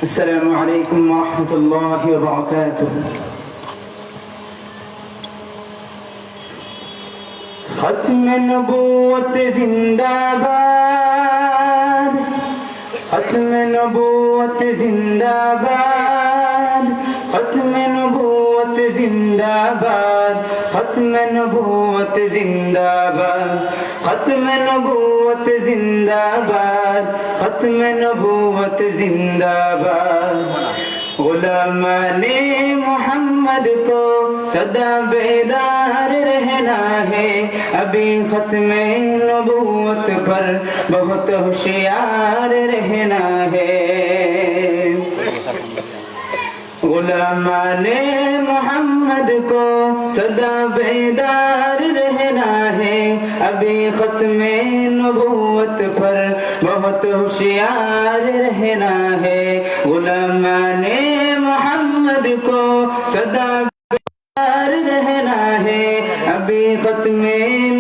السلام علیکم ورحمۃ اللہ وبرکاتہ۔ ختم نبوت زندہ باد، ختم نبوت زندہ باد، ختم نبوت زندہ باد، ختم نبوت زندہ باد، ختم نبوت زندہ باد، ختم نبوت زندہ باد۔ علماء نے محمد کو سدا بیدار رہنا ہے، ابھی ختم نبوت پر بہت ہوشیار رہنا ہے۔ علماء نے محمد کو سدا بیدار رہنا ہے، ابھی ختم نبوت پر بہت ہوشیار رہنا ہے۔ علماء نے محمد کو سدا بیدار رہنا ہے، ابھی ختم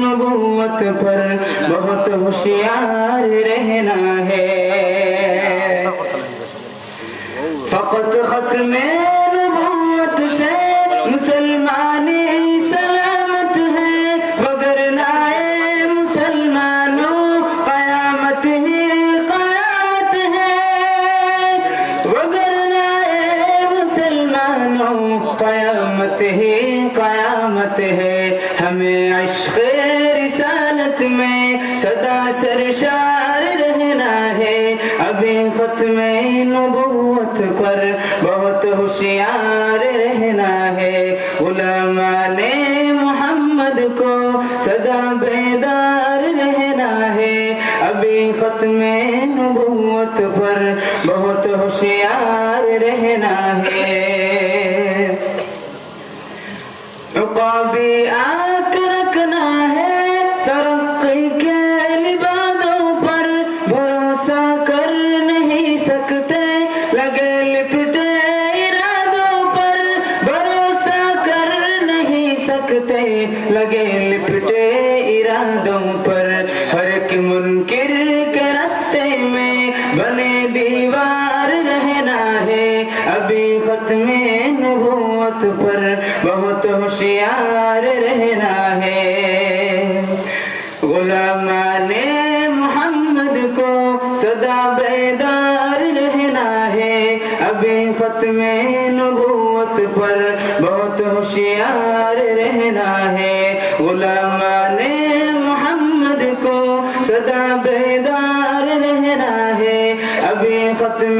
نبوت پر بہت ہوشیار رہنا ہے۔ فقط ختم نبوت سے مسلمانی سلامت ہے، وگرنہ مسلمانوں قیامت ہی قیامت ہے، وگرنہ مسلمانوں قیامت ہی قیامت ہے۔ ہمیں عشق رسالت میں سدا سرشار رہنا ہے، ابھی ختم نبوت پر بہت ہوشیار رہنا ہے۔ علماء نے محمد کو سدا بیدار رہنا ہے، ابھی ختم نبوت پر بہت ہوشیار رہنا ہے۔ عقابی آ کر رکھنا ہے ترقی کے لبادوں پر، بھروسہ کر نہیں سکتے لگے لپٹے ارادوں پر، بھروسہ کر نہیں سکتے لگے لپٹے ارادوں پر۔ ہر ایک منکر کے راستے میں بنے دیوار رہنا ہے، ابھی ختم نبوت پر بہت ہوشیار رہنا ہے۔ علماء نے محمد کو سدا بیدار رہنا ہے، ابھی ختم نبوت پر بہت ہوشیار رہنا ہے۔ علماء نے محمد کو سدا بیدار رہنا ہے، ابھی ختم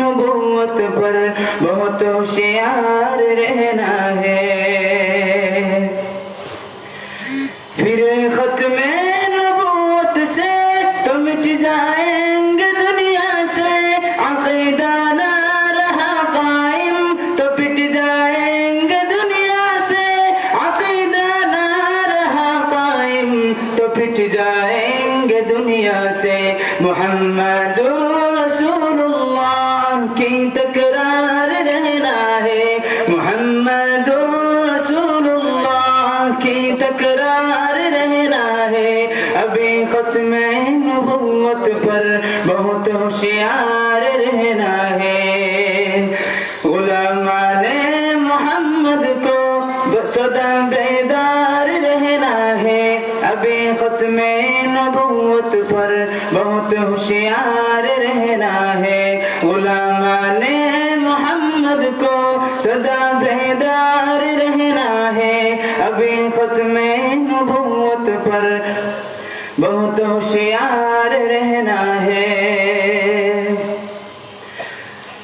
نبوت پر بہت ہوشیار رہنا ہے۔ پھر ختم نبوت سے تو مٹ جائیں گے دنیا سے، عقیدہ نہ رہا قائم تو پٹ جائیں گے دنیا سے، عقیدہ نہ رہا قائم تو پٹ جائیں گے دنیا سے۔ محمد رسول اللہ کی تکرار رہنا ہے، محمد رسول اللہ کی تکرار رہنا ہے، ابھی ختم نبوت پر بہت ہوشیار رہنا ہے۔ علماء نے محمد کو سدا بیدار رہنا ہے، ابھی ختم نبوت پر بہت ہوشیار رہنا ہے۔ علماء نے محمد کو سدا بیدار رہنا ہے، ابھی ختم نبوت پر بہت ہوشیار رہنا ہے۔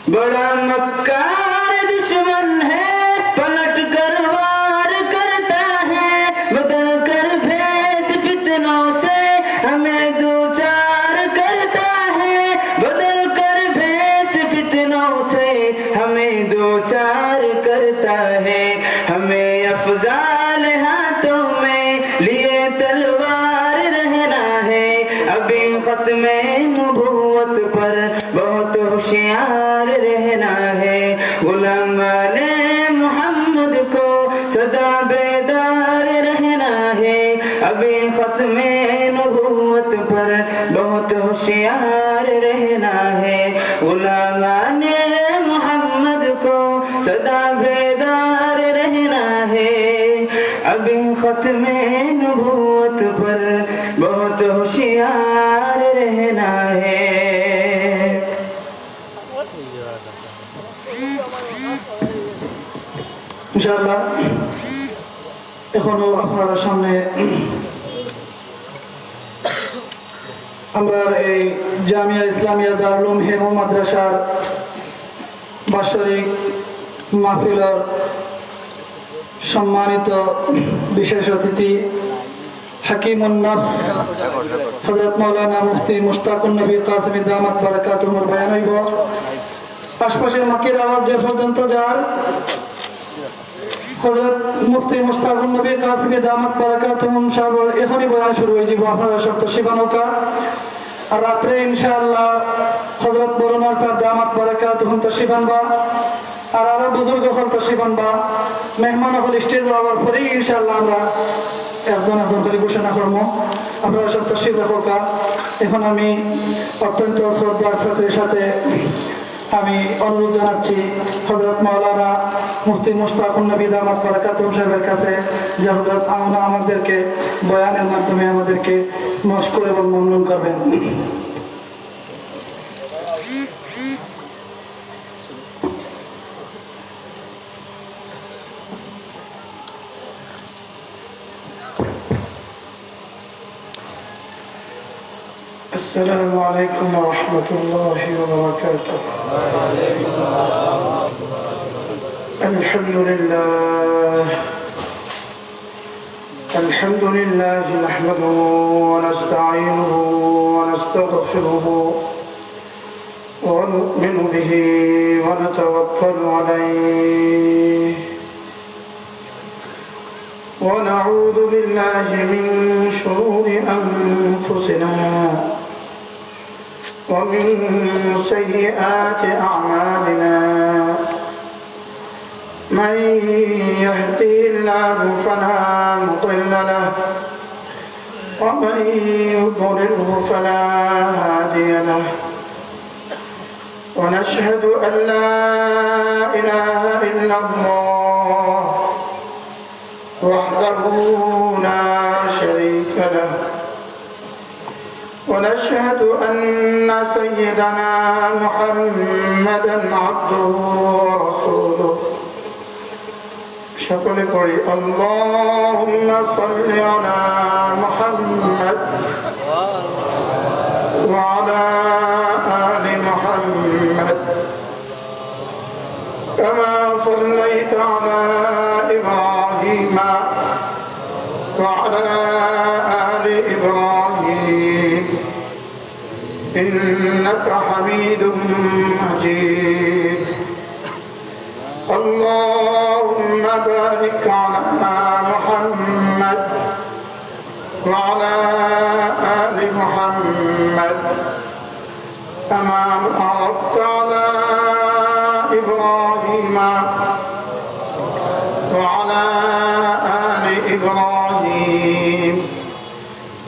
بڑا مکار دشمن ہے، پلٹ کر وار کرتا ہے، بدل کر بھیس فتنوں سے ہمیں دو چار کرتا ہے، بدل کر بھیس فتنوں سے ہمیں دو چار کرتا ہے۔ ہمیں افضال ہاتھوں میں لیے تلوار رہنا ہے، ابھی ختم نبوت پر بہت ہوشیار رہنا ہے۔ علماء نے محمد کو سدا بیدار رہنا ہے، ابھی ختم نبوت پر بہت ہوشیار رہنا ہے۔ علماء نے ابھی ختم نبوت پر بہت ہوشیار رہنا ہے ইনশাআল্লাহ। এখনো আপনার সামনে আমরা এই জামিয়া ইসলামিয়া দারুল উলুম হেমো মাদ্রাসার বাৎসরিক মাহফিলের সম্মানিত বিশেষ অতিথি হাকিমুন নফস হযরত মাওলানা মুফতি মুশতাকুন নবী কাসেমি দামাত বারাকাতুহুর বয়ান হইব। আশপাশের মাকির আওয়াজ যে পর্যন্ত যার হযরত মুফতি মুশতাকুন নবী কাসেমি দামাত বারাকাতুহুম সাহেব এখনই বয়ান শুরু হয়ে যাব। আপনারা সব তশরিফ নৌকা আর রাত্রে ইনশাআল্লাহ হযরত বরনার সাহেব দামাত বারাকাতুহুম তশরিফ আনবা আর আরো বুজুর্গ হল তশরিফ আনবা। মেহমান হল স্টেজ হওয়ার পরে ইনশাআল্লাহ আমরা একজন একজন করে ঘোষণা করবো। আপনারা সব তশরিফ রাখোকা। এখন আমি অত্যন্ত শ্রদ্ধার সাথে আমি অনুরোধ জানাচ্ছি হযরত মাওলানা মুফতি মুশতাকুন নবী দামাত বারাকাতুহুম সাহেবের কাছে যে হযরত আমরা আমাদেরকে বয়ানের মাধ্যমে আমাদেরকে মশকুর এবং মমনুন করবেন। السلام عليكم ورحمة الله وبركاته. الحمد لله نحمده ونستعينه ونستغفره ونؤمن به ونتوكل عليه ونعوذ بالله من شرور أنفسنا ومن سيئات أعمالنا من يهده الله فلا مضل له ومن يضلله فلا هادي له ونشهد أن لا إله إلا الله وحده لا شريك له ونشهد أن سيدنا محمدا عبده ورسوله شكر قولي اللهم صل على محمد وعلى آل محمد كما صليت على إبراهيم وعلى آل إبراهيم إنك حميد مجيد اللهم بارك على محمد وعلى آل محمد كما باركت على إبراهيم وعلى آل إبراهيم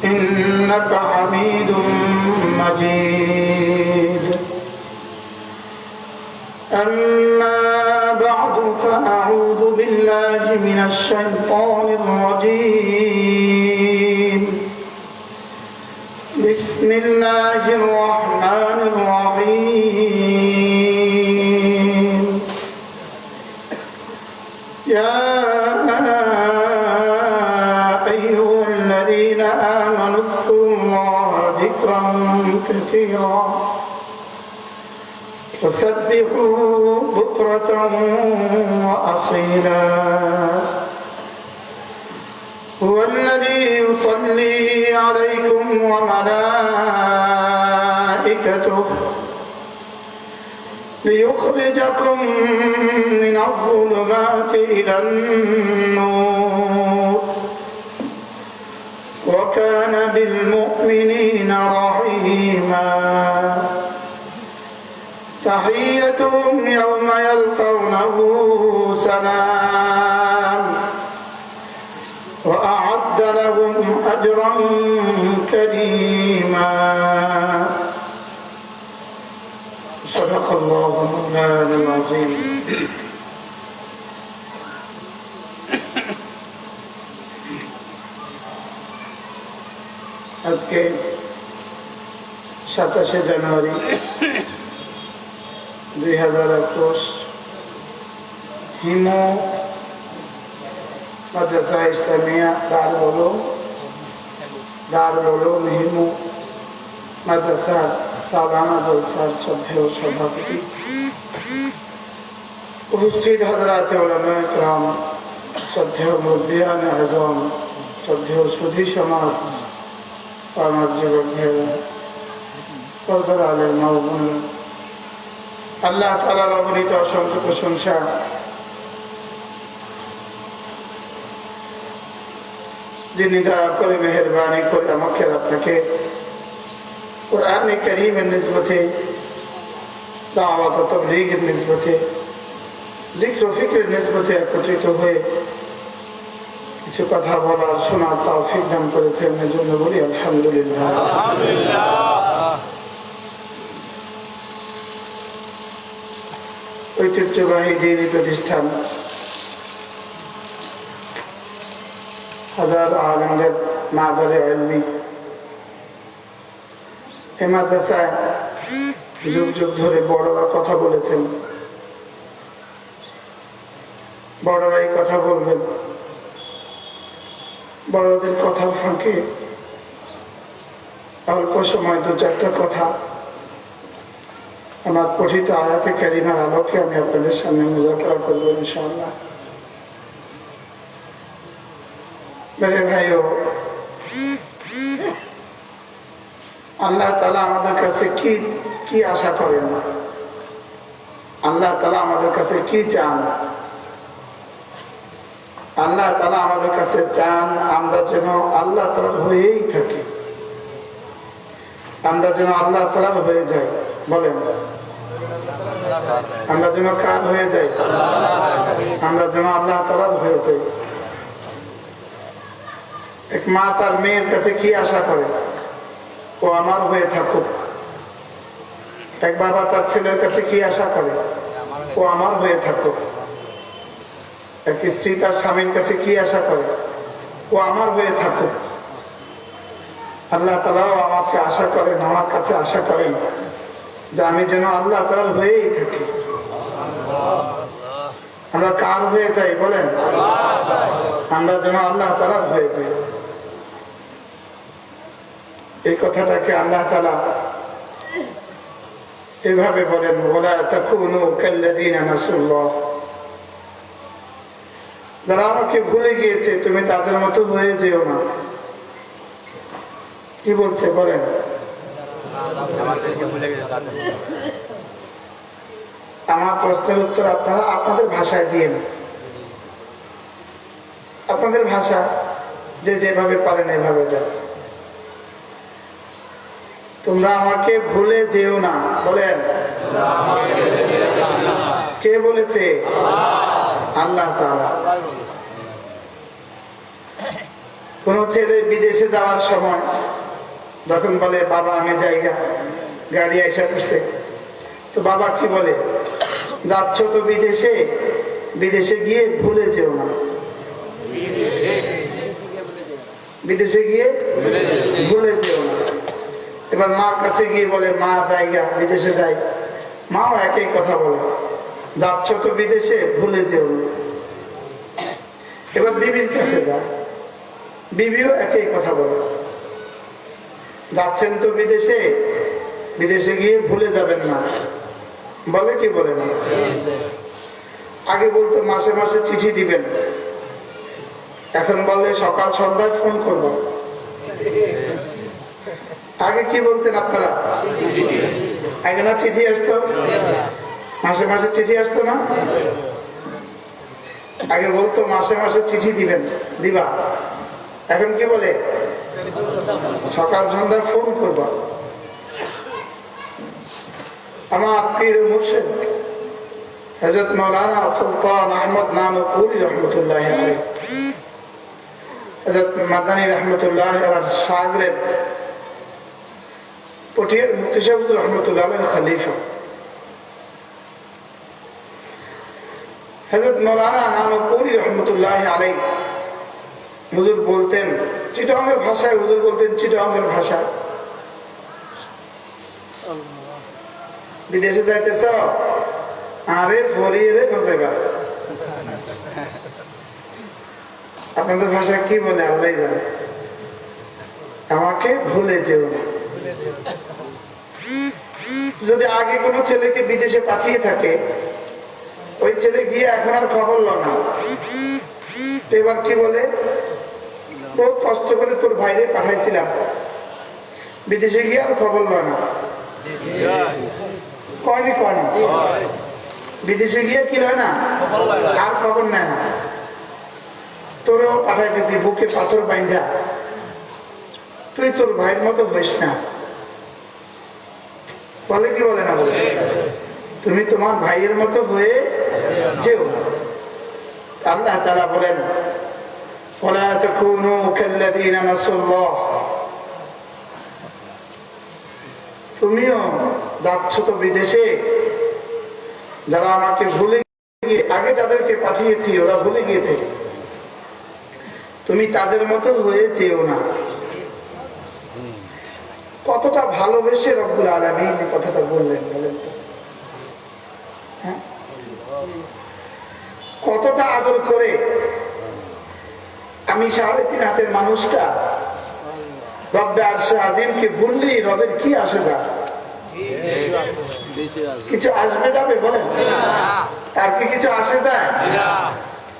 إنك حميد مجيد أما بعد فأعوذ بالله من الشيطان الرجيم بسم الله الرحمن الرحيم يا أيها الذين آمنوا اذكروا الله ذكرا كثيرا وسبحوه بكرة وأصيلا هو الذي يصلي عليكم وملائكته ليخرجكم من الظلمات إلى النور وكان بالمؤمنين رحيما تحيتهم يوم يلقونه سلام وأعد لهم أجرا كريما صدق الله مولانا العظيم আজকে 27শে জানুয়ারি 2021 হিমু মাদ্রাসা ইসলামিয়া দারুল উলুম হিমু মাদ্রাসার সালানা জলসার শ্রদ্ধেয় সভাপতি, উপস্থিত হযরত উলামায়ে কেরাম, শ্রদ্ধেয় মুরব্বিয়ানে আযম, শ্রদ্ধেয় সুধী সমাজ, আমার যুবক ভাইরা, পর্দার আলের মা ও বোনেরা, আল্লাহ তাআলার অগণিত অসংখ্য প্রশংসা। যিনি দয়া করে মেহেরবানি করে আমাকে আপনাকে কোরআনে কারীমের নিসবতে, দাওয়াত ও তাবলীগের নিসবতে, জিক্র ও ফিকরের নিসবতে একত্রিত হয়ে কিছু কথা বলার শোনার তৌফিক দান করেছেন, এজন্য বলি আলহামদুলিল্লাহ। ঐতিহ্যবাহী দ্বীনি প্রতিষ্ঠান, হাজার আলেমদের মাদারে ইলমি, এই মাদ্রাসায় যুগ যুগ ধরে বড়রা কথা বলেছেন, বড়রাই কথা বলবেন। বড়দের কথা ফাঁকে অল্প সময় দু চারটা কথা আমার পঠিত আয়াতে কারিমার আলোকে আমি আপনাদের সামনে মুযাকারা করব ইনশাআল্লাহ। মেরে ভাইও, আল্লাহ তাআলা আমাদের কাছে কি আশা করেন? আল্লাহ তাআলা আমাদের কাছে কি চান? আল্লাহ তাআলা আমাদের কাছে চান আমরা যেন আল্লাহ তাআলার হয়েই থাকি, আমরা যেন আল্লাহ তাআলার হয়ে যাই। বলেন, আমরা যেন কার হয়ে যাই? আমরা যেন আল্লাহ তাআলার হয়ে যাই। এক মা তার মেয়ের কাছে কি আশা করে? ও আমার হয়ে থাকুক। এক বাবা তার ছেলের কাছে কি আশা করে? ও আমার হয়ে থাকুক। এক স্ত্রী তার স্বামীর কাছে কি আশা করে? ও আমার হয়ে থাকুক। আল্লাহ তাআলাও আমাকে আশা করেন, আমার কাছে আশা করেন যে আমি যেন আল্লাহ তাআলার হয়েই থাকি। আমরা কার হয়ে যাই? বলেন, আমরা যেন আল্লাহ তাআলার হয়ে যাই। এই কথাটাকে আল্লাহ তাআলা এভাবে বলেন, ওয়ালা তাকুনু কাল্লাযীনা নাসুল্লাহ, যারা আমাকে ভুলে গিয়েছে তুমি তাদের মতো হয়ে যেও না। কি বলছে বলেন? আমার প্রশ্নের উত্তর আপনারা আপনাদের ভাষায় দিয়েন, আপনাদের ভাষা যে যেভাবে পারেন এভাবে দেন। তোমরা আমাকে ভুলে যেও না। বলেন, কে বলেছে? আল্লাহ তাআলা। কোন ছেলে বিদেশে যাওয়ার সময় যখন বলে বাবা আমি যাইগা, গাড়ি আইসা করছে, তো বাবা কি বলে? যাচ্ছ তো বিদেশে, বিদেশে গিয়ে ভুলে যেও না। বিদেশে গিয়ে ভুলে যেও না। এবার মার কাছে গিয়ে বলে মা যাইগা, বিদেশে যাই। মাও একই কথা বলে, যাচ্ছ তো বিদেশে ভুলে যেও না। এবার বিবির কাছে যায়, বিবিও একই কথা বলে, যাচ্ছেন তো বিদেশে, বিদেশে গিয়ে ভুলে যাবেন না। বলে কি বলে না? আগে বলতো মাসে মাসে চিঠি দিবেন, এখন বলে সকাল সন্ধ্যায় ফোন করব। আগে কি বলতেন আপনারা? আগে না চিঠি আসতো, মাসে মাসে চিঠি আসতো না? আগে বলতো মাসে মাসে চিঠি দিবেন, দিবা। এখন কি বলে? সকাল সন্ধ্যায় ফোন করবা। আমার পীর মুর্শিদ হযরত মাওলানা সুলতান আহমদ নানুপুরি রহমতুল্লাহি আলাইহি, হযরত মাদানী রহমতুল্লাহি আলাইহির শাগিরদ পটিয়ার মুফতি সাহেব রহমতুল্লাহি আলাইহির খলিফা হযরত মাওলানা নানুপুরি রহমতুল্লাহি আলাইহি হুজুর বলতেন চিটাগাংয়ের ভাষায়, হুজুর বলতেন চিটাগাংয়ের ভাষায়, বিদেশে যাইতেছ, আরে ফরিয়ে রে যাইবা। আপনাদের ভাষায় কি বলে আল্লাহ জানে। আমাকে ভুলে যেও না। যদি আগে কোনো ছেলেকে বিদেশে পাঠিয়ে থাকে, ওই ছেলে গিয়ে এখন আর খবর ল না, এবার কি বলে, বহুত কষ্ট করে তোর ভাইরে পাঠাইছিলাম, বিদেশে গিয়ে আর খবর ল না। কয়নি কয়নি, বিদেশে গিয়ে কি লয় না, আর খবর নেয় না। তোরেও পাঠাইতেছি বুকে পাথর বাইন্ধা, তুই তোর ভাইয়ের মতো হইস না। বলে কি বলে না, বলে তুমি তোমার ভাইয়ের মতো হয়ে যেও। আল্লাহ তাআলা বলেন ওয়ালা তাকুনু কাল্লাযীনা নাসুল্লাহ, তুমিও যাচ্ছ তো বিদেশে, যারা আমাকে ভুলে গিয়ে, আগে যাদেরকে পাঠিয়েছি ওরা ভুলে গিয়েছে, তুমি তাদের মতো হয়ে যেও না। কতটা ভালোবেসে রব্বুল আলামিন এই কথাটা বললেন বলেন তো, হ্যাঁ? কতটা আদর করে। আমি 3.5 হাতের মানুষটা রব্বে আরশে আজিমকে ভুললেই রবের কি আসে যায়? কিছু আসবে যাবে বলেন? তার কি কিছু আসে যায়?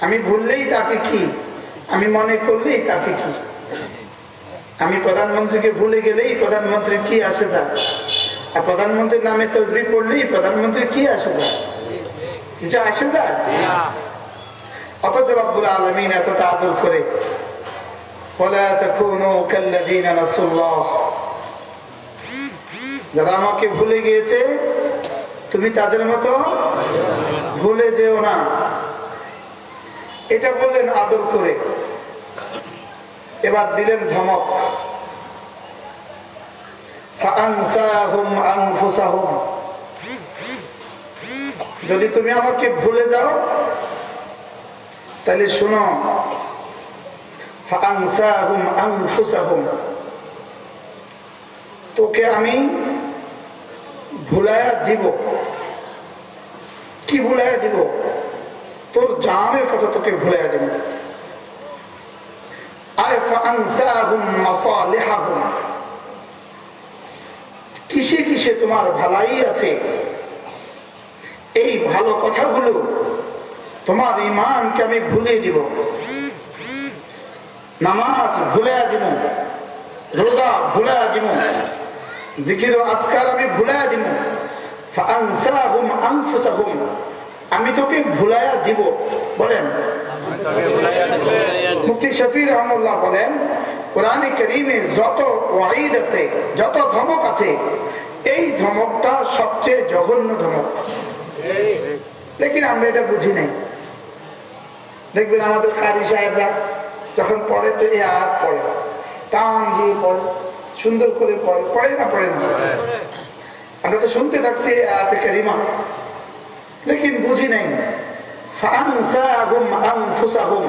আমি ভুললেই তাকে কি, আমি মনে করলেই তাকে কি, আমি প্রধানমন্ত্রীকে ভুলে গেলেই প্রধানমন্ত্রীর কি আসে যায়? আর প্রধানমন্ত্রীর নামে তসবিহ পড়লেই প্রধানমন্ত্রীর কি আসে যায়? কিছু আসে যায়? অথচ রব্বুল আলামিন এতটা আদর করে ওয়ালা তাকুনু কাল্লাযীনা নাসুল্লাহ, যারা আমাকে ভুলে গিয়েছে তুমি তাদের মতো ভুলে যেও না। এটা বললেন আদর করে। এবার দিলেন ধমক, ফাআনসাহুম আনফুসাহুম, যদি তুমি আমাকে ভুলে যাও তাহলে শোনো, ফাআনসাহুম আনফুসাহুম, তোকে আমি ভুলাইয়া দিব। কি ভুলাইয়া দিব? তোর জানের কথা তোকে ভুলাইয়া দিব। আয় ফাআনসাহুম মাসালিহাহুম, কিসে কিসে তোমার ভালাই আছে, এই ভালো কথাগুলো, তোমার ঈমানকে আমি ভুলিয়ে দিব। নামাজ ভুলাইয়া দিব, রোজা ভুলাইয়া দিব, জিকির ও আজকার আমি ভুলাইয়া দিব। ফাআনসাহুম আনফুসাহুম, আমি তোকে ভুলাইয়া দিব। বলেন মুফতি শফি রহমাতুল্লাহ বলেন, কোরআনে কারীমে যত ওয়াইদ আছে, যত ধমক আছে, এই ধমকটা সবচেয়ে জঘন্য ধমক। লেকিন আমরা এটা বুঝি নাই। দেখবেন আমাদের কারি সাহেবরা যখন পড়ে তো এই আয়াত পড়ে, টান দিয়ে পড়ে, সুন্দর করে পড়ে, পড়ে না পড়ে না? আমরা তো শুনতে থাকছি আয়াতে কারিমা, লেকিন বুঝি নাই। ফাআনসাহুম আনফুসাহুম,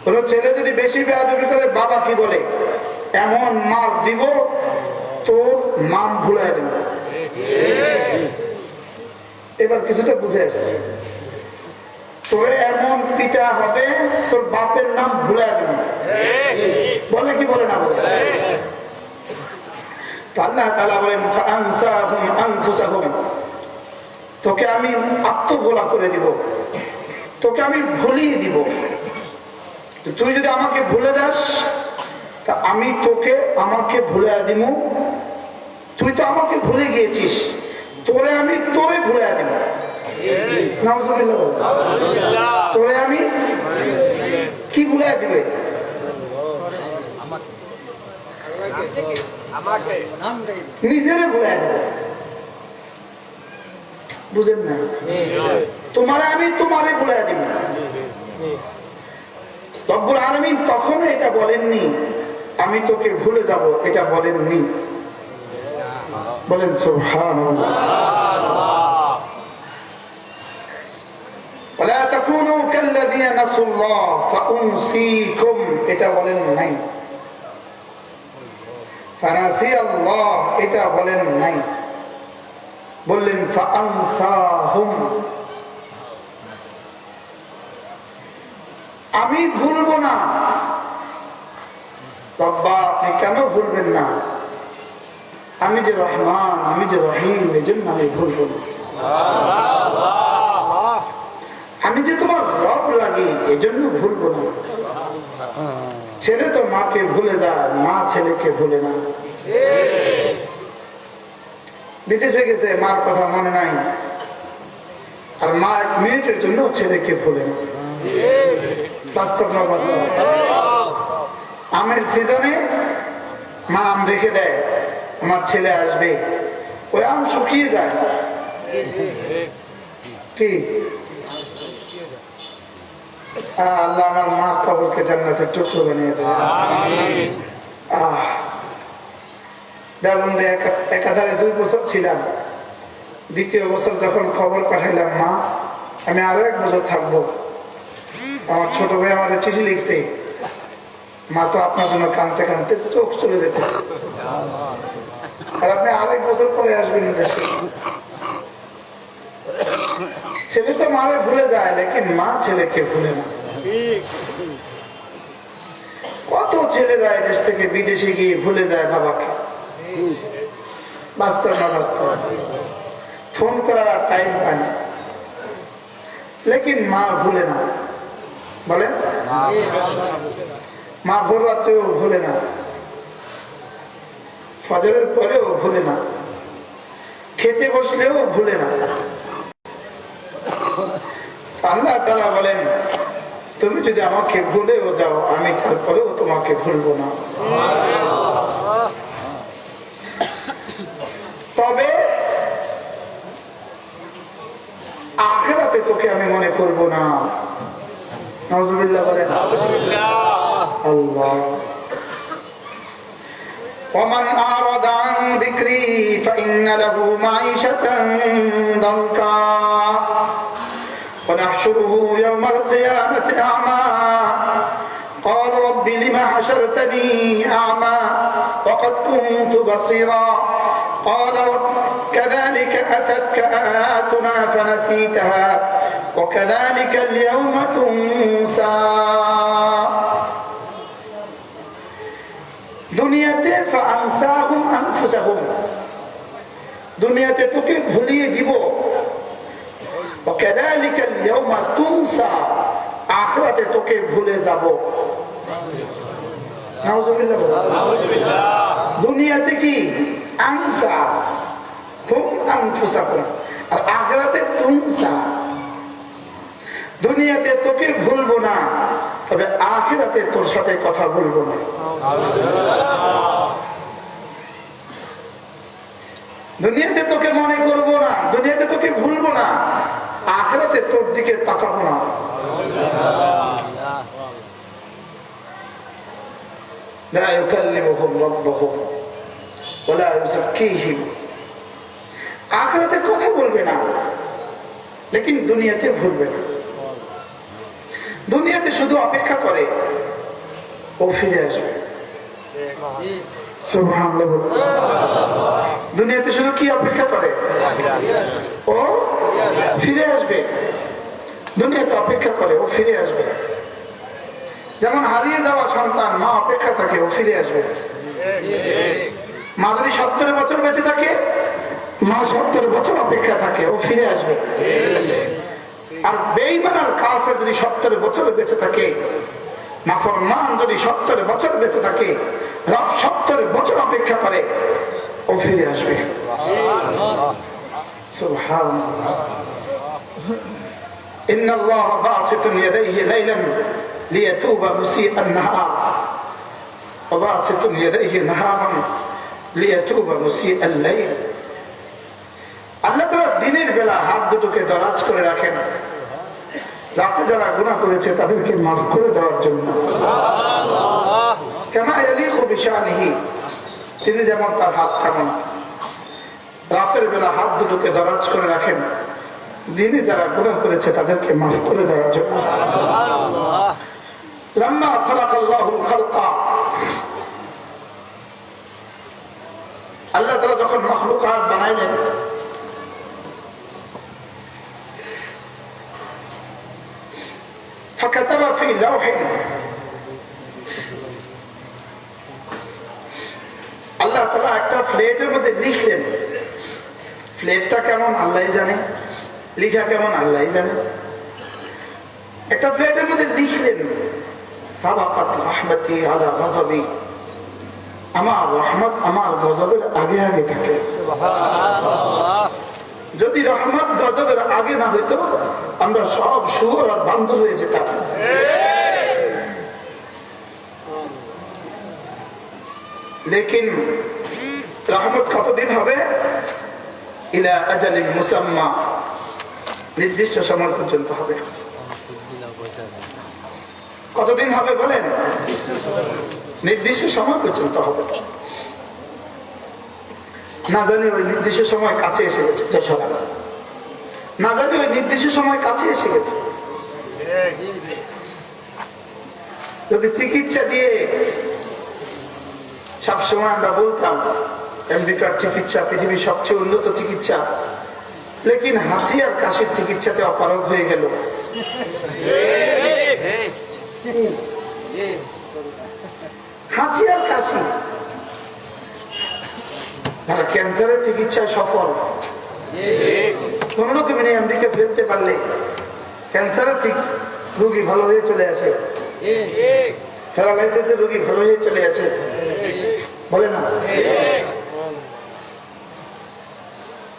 কোন ছেলে যদি বেশি বেয়াদবি করে বাবা কি বলে, এমন মার দিব তোর নাম ভুলাই দেব। এবার কিছুটা বুঝে আসছে, তোরে এমন পিটা হবে তোর বাপের নাম ভুলাই দেব। বলে কি বলে না বলে? আল্লাহ তাআলা বলেন ফাআনসাহুম আনফুসাহুম, তোকে আমি আত্মভোলা করে দিব, তোকে আমি ভুলিয়ে দিব। তুই যদি আমাকে ভুলে যাস তা আমি তোকে আমাকে ভুলে দিব। তুই তো আমাকে ভুলে গিয়েছিস, তোরে আমি তোরে ভুলে দিব। তোরে আমি কি ভুলে দিবে? নিজেরে ভুলে দেবে। বুঝেন না? তোমারে আমি তোমারে ভুলে দিব। রব্বুল আলামিন তখন এটা বলেননি আমি তোকে ভুলে যাব, এটা বলেননি। বলেন সুবহানাল্লাহ। ওয়ালা তাকুনু কাল্লাযী আল্লাযীনা নাসুল্লাহ ফাউনসীকুম, এটা বলেন নাই। ফানাসিয়াল্লাহ, এটা বলেন নাই। বললেন ফাআনসাহুম, আমি ভুলবো না। রব্বা, আপনি কেন ভুলবেন না? আমি যে রহমান, আমি যে রহিম, এই জন্য আমি ভুলবো না। আমি যে তোমার রব লাগি, এই জন্য ভুলবো না। ছেলে তো মাকে ভুলে যায়, মা ছেলেকে ভুলে না। বিদেশে গেছে, মার কথা মনে নাই, আর মা 1 মিনিটের জন্য ছেলেকে ভুলে না। বাস্তব না বাস্তব? আমের সিজনে মা আম রেখে দেয়, আমার ছেলে আসবে, ওই আম শুকিয়ে যায়। কি আল্লাহ আমার মার কবরকে জান্নাতের টুকরো বানিয়ে দেয়। দেবন্দে একাধারে 2 বছর ছিলাম। 2য় বছর যখন খবর পাঠাইলাম, মা আমি আরো 1 বছর থাকবো, আমার ছোট ভাই আমার চিঠি লিখছে, মা তো আপনার জন্য কাঁদতে কাঁদতে চোখ চলে যেতে, আর আপনি আরেক বছর পরে আসবেন দেশে। ছেলে তো মারে ভুলে যায়, লেকিন মা ছেলেকে ভুলে না। কত ছেলেরা দেশ থেকে বিদেশে গিয়ে ভুলে যায় বাবাকে। বাস্তব না বাস্তব? ফোন করার আর টাইম পায় না, লেকিন মা ভুলে না। বলেন, মা ভোর রাত্রেও ভুলে না, ফজরের পরেও ভুলে না, খেতে বসলেও ভুলে না। আল্লাহ তাআলা বলেন, তুমি যদি আমাকে ভুলেও যাও, আমি তারপরেও তোমাকে ভুলবো না। তবে আখিরাতে তোকে আমি মনে করব না। নাউজুবিল্লাহ বলেন। আল্লাহ, ومن أعرض عن ذكري فإن له معيشة ضنكا ونحشره يوم القيامة أعمى قال رب لم حشرتني أعمى وقد كنت بصيرا قال كذلك أتتك آياتنا فنسيتها وكذلك اليوم تنسى দুনিয়াতে ফাআনসাহুম আনফুসাহুম, দুনিয়াতে তোকে ভুলিয়ে দিব। ওয়াকাযালিকাল ইয়াউমা তুনসা, আখিরাতে তোকে ভুলে যাব। নাউজুবিল্লাহ। দুনিয়াতে কি আনসা হুম আনফুসাহুম, আর আখিরাতে তুনসা। দুনিয়াতে তোকে ভুলবো না, তবে আখিরাতে তোর সাথে কথা বলবো না। দুনিয়াতে তোকে মনে করবো না, দুনিয়াতে তোকে ভুলবো না, আখিরাতে তোর দিকে তাকাবো না। লা ইউকাল্লিমুহুম রাব্বুহুম ওয়া লা ইউযাক্কিহিম, আখিরাতে কথা বলবে না, লেকিন দুনিয়াতে ভুলবে না। দুনিয়াতে শুধু অপেক্ষা করে ও ফিরে আসবে। সুবহানাল্লাহ। দুনিয়াতে শুধু কি অপেক্ষা করে? ও ফিরে আসবে। দুনিয়াতে অপেক্ষা করে ও ফিরে আসবে। যেমন হারিয়ে যাওয়া সন্তান, মা অপেক্ষা থাকে ও ফিরে আসবে। মা যদি 70 বছর বেঁচে থাকে, মা 70 বছর অপেক্ষা থাকে ও ফিরে আসবে। আর বেঈমান আর কাফের যদি 70 বছর বেঁচে থাকে, নাফরমান যদি 70 বছর বেঁচে থাকে, রব 70 বছর অপেক্ষা করে ও ফিরে আসবে। সুবহানাল্লাহ। ইন্নাল্লাহ বাসিতুন ইয়াদাইহি লাইলান লিয়াতুবা মুসিআন নাহার ওয়া বাসিতুন ইয়াদাইহি নাহারান লিয়াতুবা মুসিআল লাইল। আল্লাহ তাআলা দিনের বেলা হাত দুটোকে দরাজ করে রাখেন, রাতে যারা গুনাহ করেছে তাদেরকে মাফ করে দেওয়ার জন্য। কামা ইয়ালিকু বিশানিহি, তিনি যেমন তার হাত থামান, রাতের বেলা হাত দুটোকে দরাজ করে রাখেন দিনে যারা গুনাহ করেছে তাদেরকে মাফ করে দেওয়ার জন্য। লাম্মা খালাকাল্লাহুল খালকা, আল্লাহ তাআলা যখন মাখলুকাত বানাইলেন, ফাকাতাবা ফি লাওহিন, আল্লাহ তাআলা একটা প্লেটের মধ্যে লিখলেন। প্লেটটা কেমন আল্লাহই জানে, লিখা কেমন আল্লাহই জানে। একটা প্লেটের মধ্যে লিখলেন সাবাকাত রাহমাতি আলা গযবি, আমার রহমত আমার গজবের আগে আগে থাকে। যদি রহমত গজবের আগে না হইতো আমরা সব শুয়োর আর বান্দর হয়ে যেতাম। লেকিন রহমত কতদিন হবে? ইলা আজালিন মুসাম্মা, নির্দিষ্ট সময় পর্যন্ত হবে। কতদিন হবে বলেন? নির্দিষ্ট সময় পর্যন্ত হবে। না জানি ওই নির্দিষ্ট সময় কাছে এসে গেছে, না জানি ওই নির্দিষ্ট সময় কাছে এসে গেছে। যদি চিকিৎসা দিয়ে সবসময় আমরা বলতাম আমেরিকার চিকিৎসা পৃথিবীর সবচেয়ে উন্নত চিকিৎসা, লেকিন হাসি আর কাশির চিকিৎসাতে অপারগ হয়ে গেল। হাসি আর কাশি, যারা ক্যান্সারের চিকিৎসায় সফল, কোন রকমে আমেরিকা ফেলতে পারলে ক্যান্সারের রোগী ভালো হয়ে চলে আসে, প্যারালাইসিসের রোগী ভালো হয়ে চলে আসে, বলে না?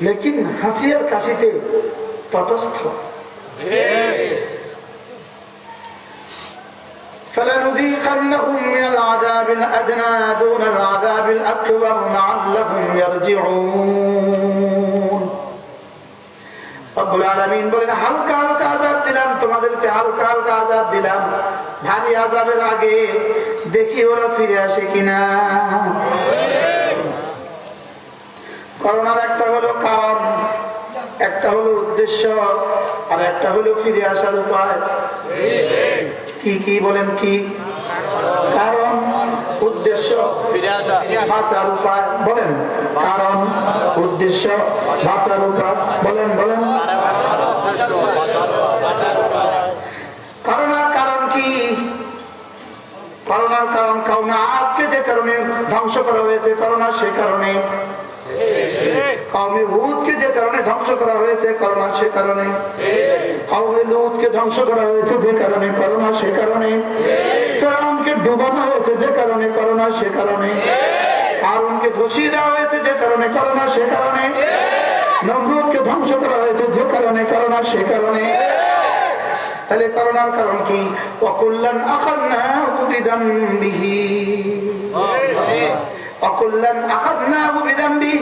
লেকিন হাসি আর কাশিতে তটস্থ। فلنذيقنهم من العذاب الأدنى دون العذاب الأكبر لعلهم يرجعون। রব্বুল আলামিন বলেন হালকা হালকা আযাব দিলাম তোমাদেরকে, হালকা হালকা আযাব দিলাম, ভারী আযাবের আগে দেখি ওরা ফিরে আসে কিনা। করোনার একটা হলো কারণ, একটা হলো উদ্দেশ্য, আর একটা হলো ফিরে আসার উপায়। কি কি বলেন? কি কারণ, উদ্দেশ্য, বাঁচার উপায় বলেন? কারণ, উদ্দেশ্য, বাঁচার উপায় বলেন? বলেন করোনার কারণ কি? করোনার কারণ কওমে আদকে যে কারণে ধ্বংস করা হয়েছে করোনা, সে কারণে। কওমে হুদকে যে কারণে ধ্বংস করা হয়েছে করোনা, সে কারণে। কওমে লূতকে ধ্বংস করা হয়েছে যে কারণে করোনা, সে কারণে। ফিরআউনকে ডুবানো হয়েছে যে কারণে করোনা, সে কারণে। কারূনকে ধসিয়ে দেওয়া হয়েছে যে কারণে করোনা, সে কারণে। নমরুদকে ধ্বংস করা হয়েছে যে কারণে করোনা, সে কারণে। তাহলে করোনার কারণ কি? ওয়াকুল্লান আখাযনাহু বিযামবিহি, ওয়াকুল্লান আখাযনাহু বিযামবিহি,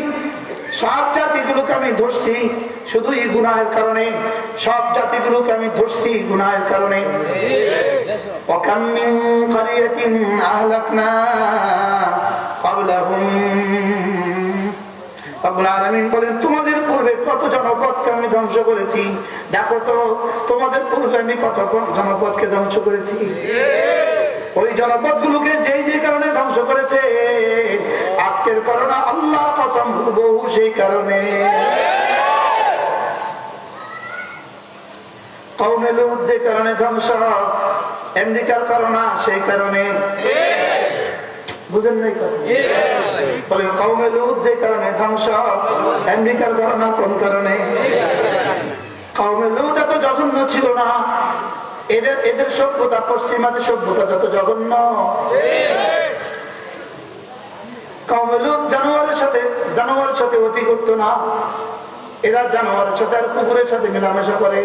সব জাতিগুলোকে আমি ধরছি শুধুই গুনাহের কারণে, সব জাতিগুলোকে আমি ধরছি গুনাহের কারণে। ওয়াকাম মিন ক্বরিয়াতিন আহলাকনা ক্বাবলাহুম, রব্বুল আলামিন বলেন তোমাদের পূর্বে কত জনপদকে আমি ধ্বংস করেছি। দেখো তো তোমাদের পূর্বে আমি কত জনপদকে ধ্বংস করেছি। ওই জনপদগুলোকে যেই যে কারণে ধ্বংস করেছে, আজকের করোনা আল্লাহর কসম বহু সেই কারণে। কওমে লূত যে কারণে ধ্বংস, আমেরিকার করোনা সেই কারণে। বুঝেন নাই কথা? বলেন কওমে লূত যে কারণে ধ্বংস, আমেরিকার করোনা কোন কারণে? কওমে লূত এত জঘন্য ছিল না, এদের সভ্যতা পশ্চিমাদের সভ্যতা যত জঘন্য। কওমে লূত জানোয়ারের সাথে অতি করতো না, এরা জানোয়ারের সাথে আর কুকুরের সাথে মেলামেশা করে।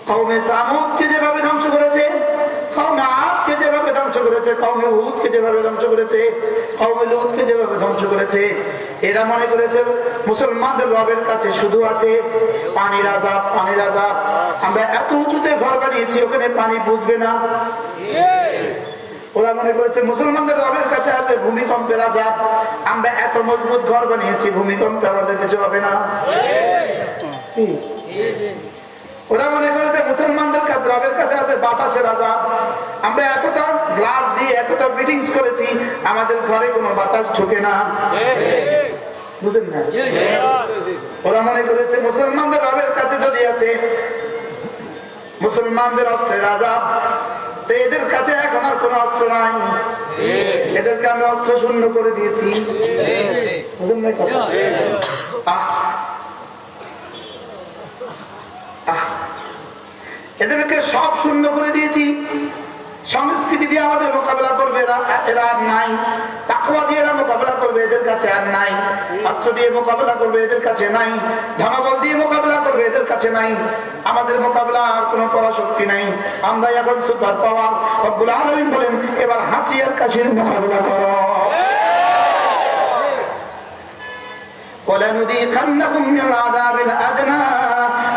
কওমে সামুদকে যেভাবে ধ্বংস করেছে, কওমে আদকে যেভাবে ধ্বংস করেছে, কওমে হুদকে যেভাবে ধ্বংস করেছে, কওমে লূতকে যেভাবে ধ্বংস করেছে, এরা মনে করেছে মুসলমানদের রবের কাছে শুধু আছে পানির আযাব, পানির আযাব। আমরা এত উঁচুতে ঘর বানিয়েছি, ওখানে পানি বুঝবে না। ওরা মনে করেছে মুসলমানদের রবের কাছে আছে ভূমিকম্পের আযাব। আমরা এত মজবুত ঘর বানিয়েছি, ভূমিকম্পে আমাদের কিছু হবে না। ওরা মনে করেছে মুসলমানদের কাছে রবের কাছে আছে বাতাসের আযাব। আমরা এতটা গ্লাস দিয়ে এতটা ফিটিংস করেছি, আমাদের ঘরে কোনো বাতাস ঢোকে না। বুঝেন না? ওরা মনে করেছে মুসলমানদের রবের কাছে যদি আছে মুসলমানদের অস্ত্রের আযাব, তো এদের কাছে এখন আর কোনো অস্ত্র নাই, এদেরকে আমি অস্ত্র শূন্য করে দিয়েছি। বুঝেন না? এদেরকে সব শূন্য করে দিয়েছি। সংস্কৃতি দিয়ে আমাদের মোকাবেলা করবে এরা আর নাই, তাকওয়া দিয়ে এরা মোকাবেলা করবে এদের কাছে আর নাই, অস্ত্র দিয়ে মোকাবেলা করবে এদের কাছে নাই, ধনবল দিয়ে মোকাবেলা করবে এদের কাছে নাই। আমাদের মোকাবেলা আর কোনো পরাশক্তি নাই, আমরা এখন সুপার পাওয়ার। রব্বুল আলামিন বলেন এবার হাঁচি আর কাশির মোকাবেলা করো। وَلَنُذِيقَنَّهُمْ مِنَ الْعَذَابِ الْأَدْنَى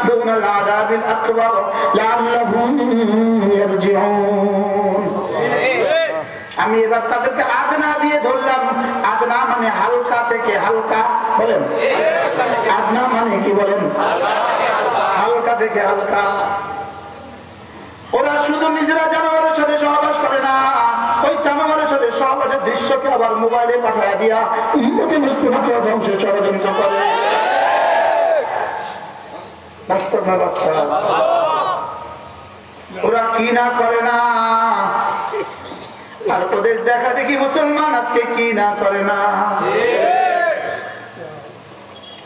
دُونَ الْعَذَابِ الْأَكْبَرِ لَعَلَّهُمْ يَرْجِعُونَ। আমি এবার তাদেরকে আদনা দিয়ে ধরলাম। আদনা মানে হালকা থেকে হালকা, বলেন আদনা মানে কি বলেন? হালকা থেকে হালকা। ওরা শুধু নিজেরা জানোয়ারের সাথে সহবাস করে না, ওই জানোয়ারের সাথে সহবাসের দৃশ্যকে আবার মোবাইলে পাঠায় দিয়া উম্মতে মুসলিমাকে ধ্বংসের ষড়যন্ত্র করে। বাস্তব না বাস্তব? ওরা কি না করে না, আর ওদের দেখা দেখি মুসলমান আজকে কি না করে না।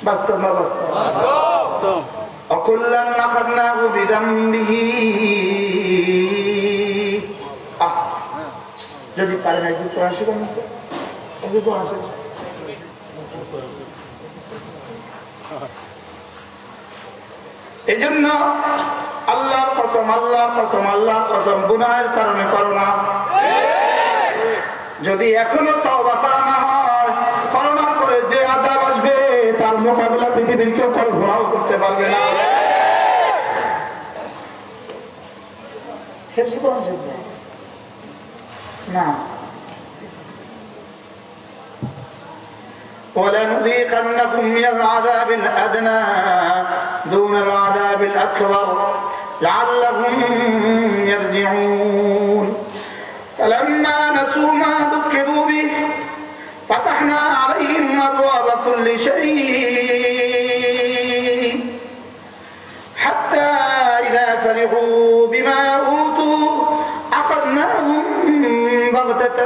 বাস্তব না বাস্তব? অকুল্লান আখাযনাহু বিযামবিহি। যদি পারেন একটু কোরআন শিখুন, একটু কোরআন শিখুন। এই জন্য আল্লাহর কসম, আল্লাহর কসম, আল্লাহর কসম, গুনাহের কারণে করো না। যদি এখনো তওবা করা না হয়, করোনার পরে যে আযাব আসবে তার মোকাবিলা পৃথিবীর কেউ কল্পনাও করতে পারবে না। না। وَلَنُذِيقَنَّهُمْ مِنَ الْعَذَابِ الْأَدْنَى دُونَ الْعَذَابِ الْأَكْبَرِ لَعَلَّهُمْ يَرْجِعُونَ فَلَمَّا نَسُوا مَا ذُكِّرُوا بِهِ فَتَحْنَا عَلَيْهِمْ أَبْوَابَ كُلِّ شَيْءٍ حَتَّى إِذَا فَرِحُوا بِمَا أُوتُوا أَخَذْنَاهُمْ بَغْتَةً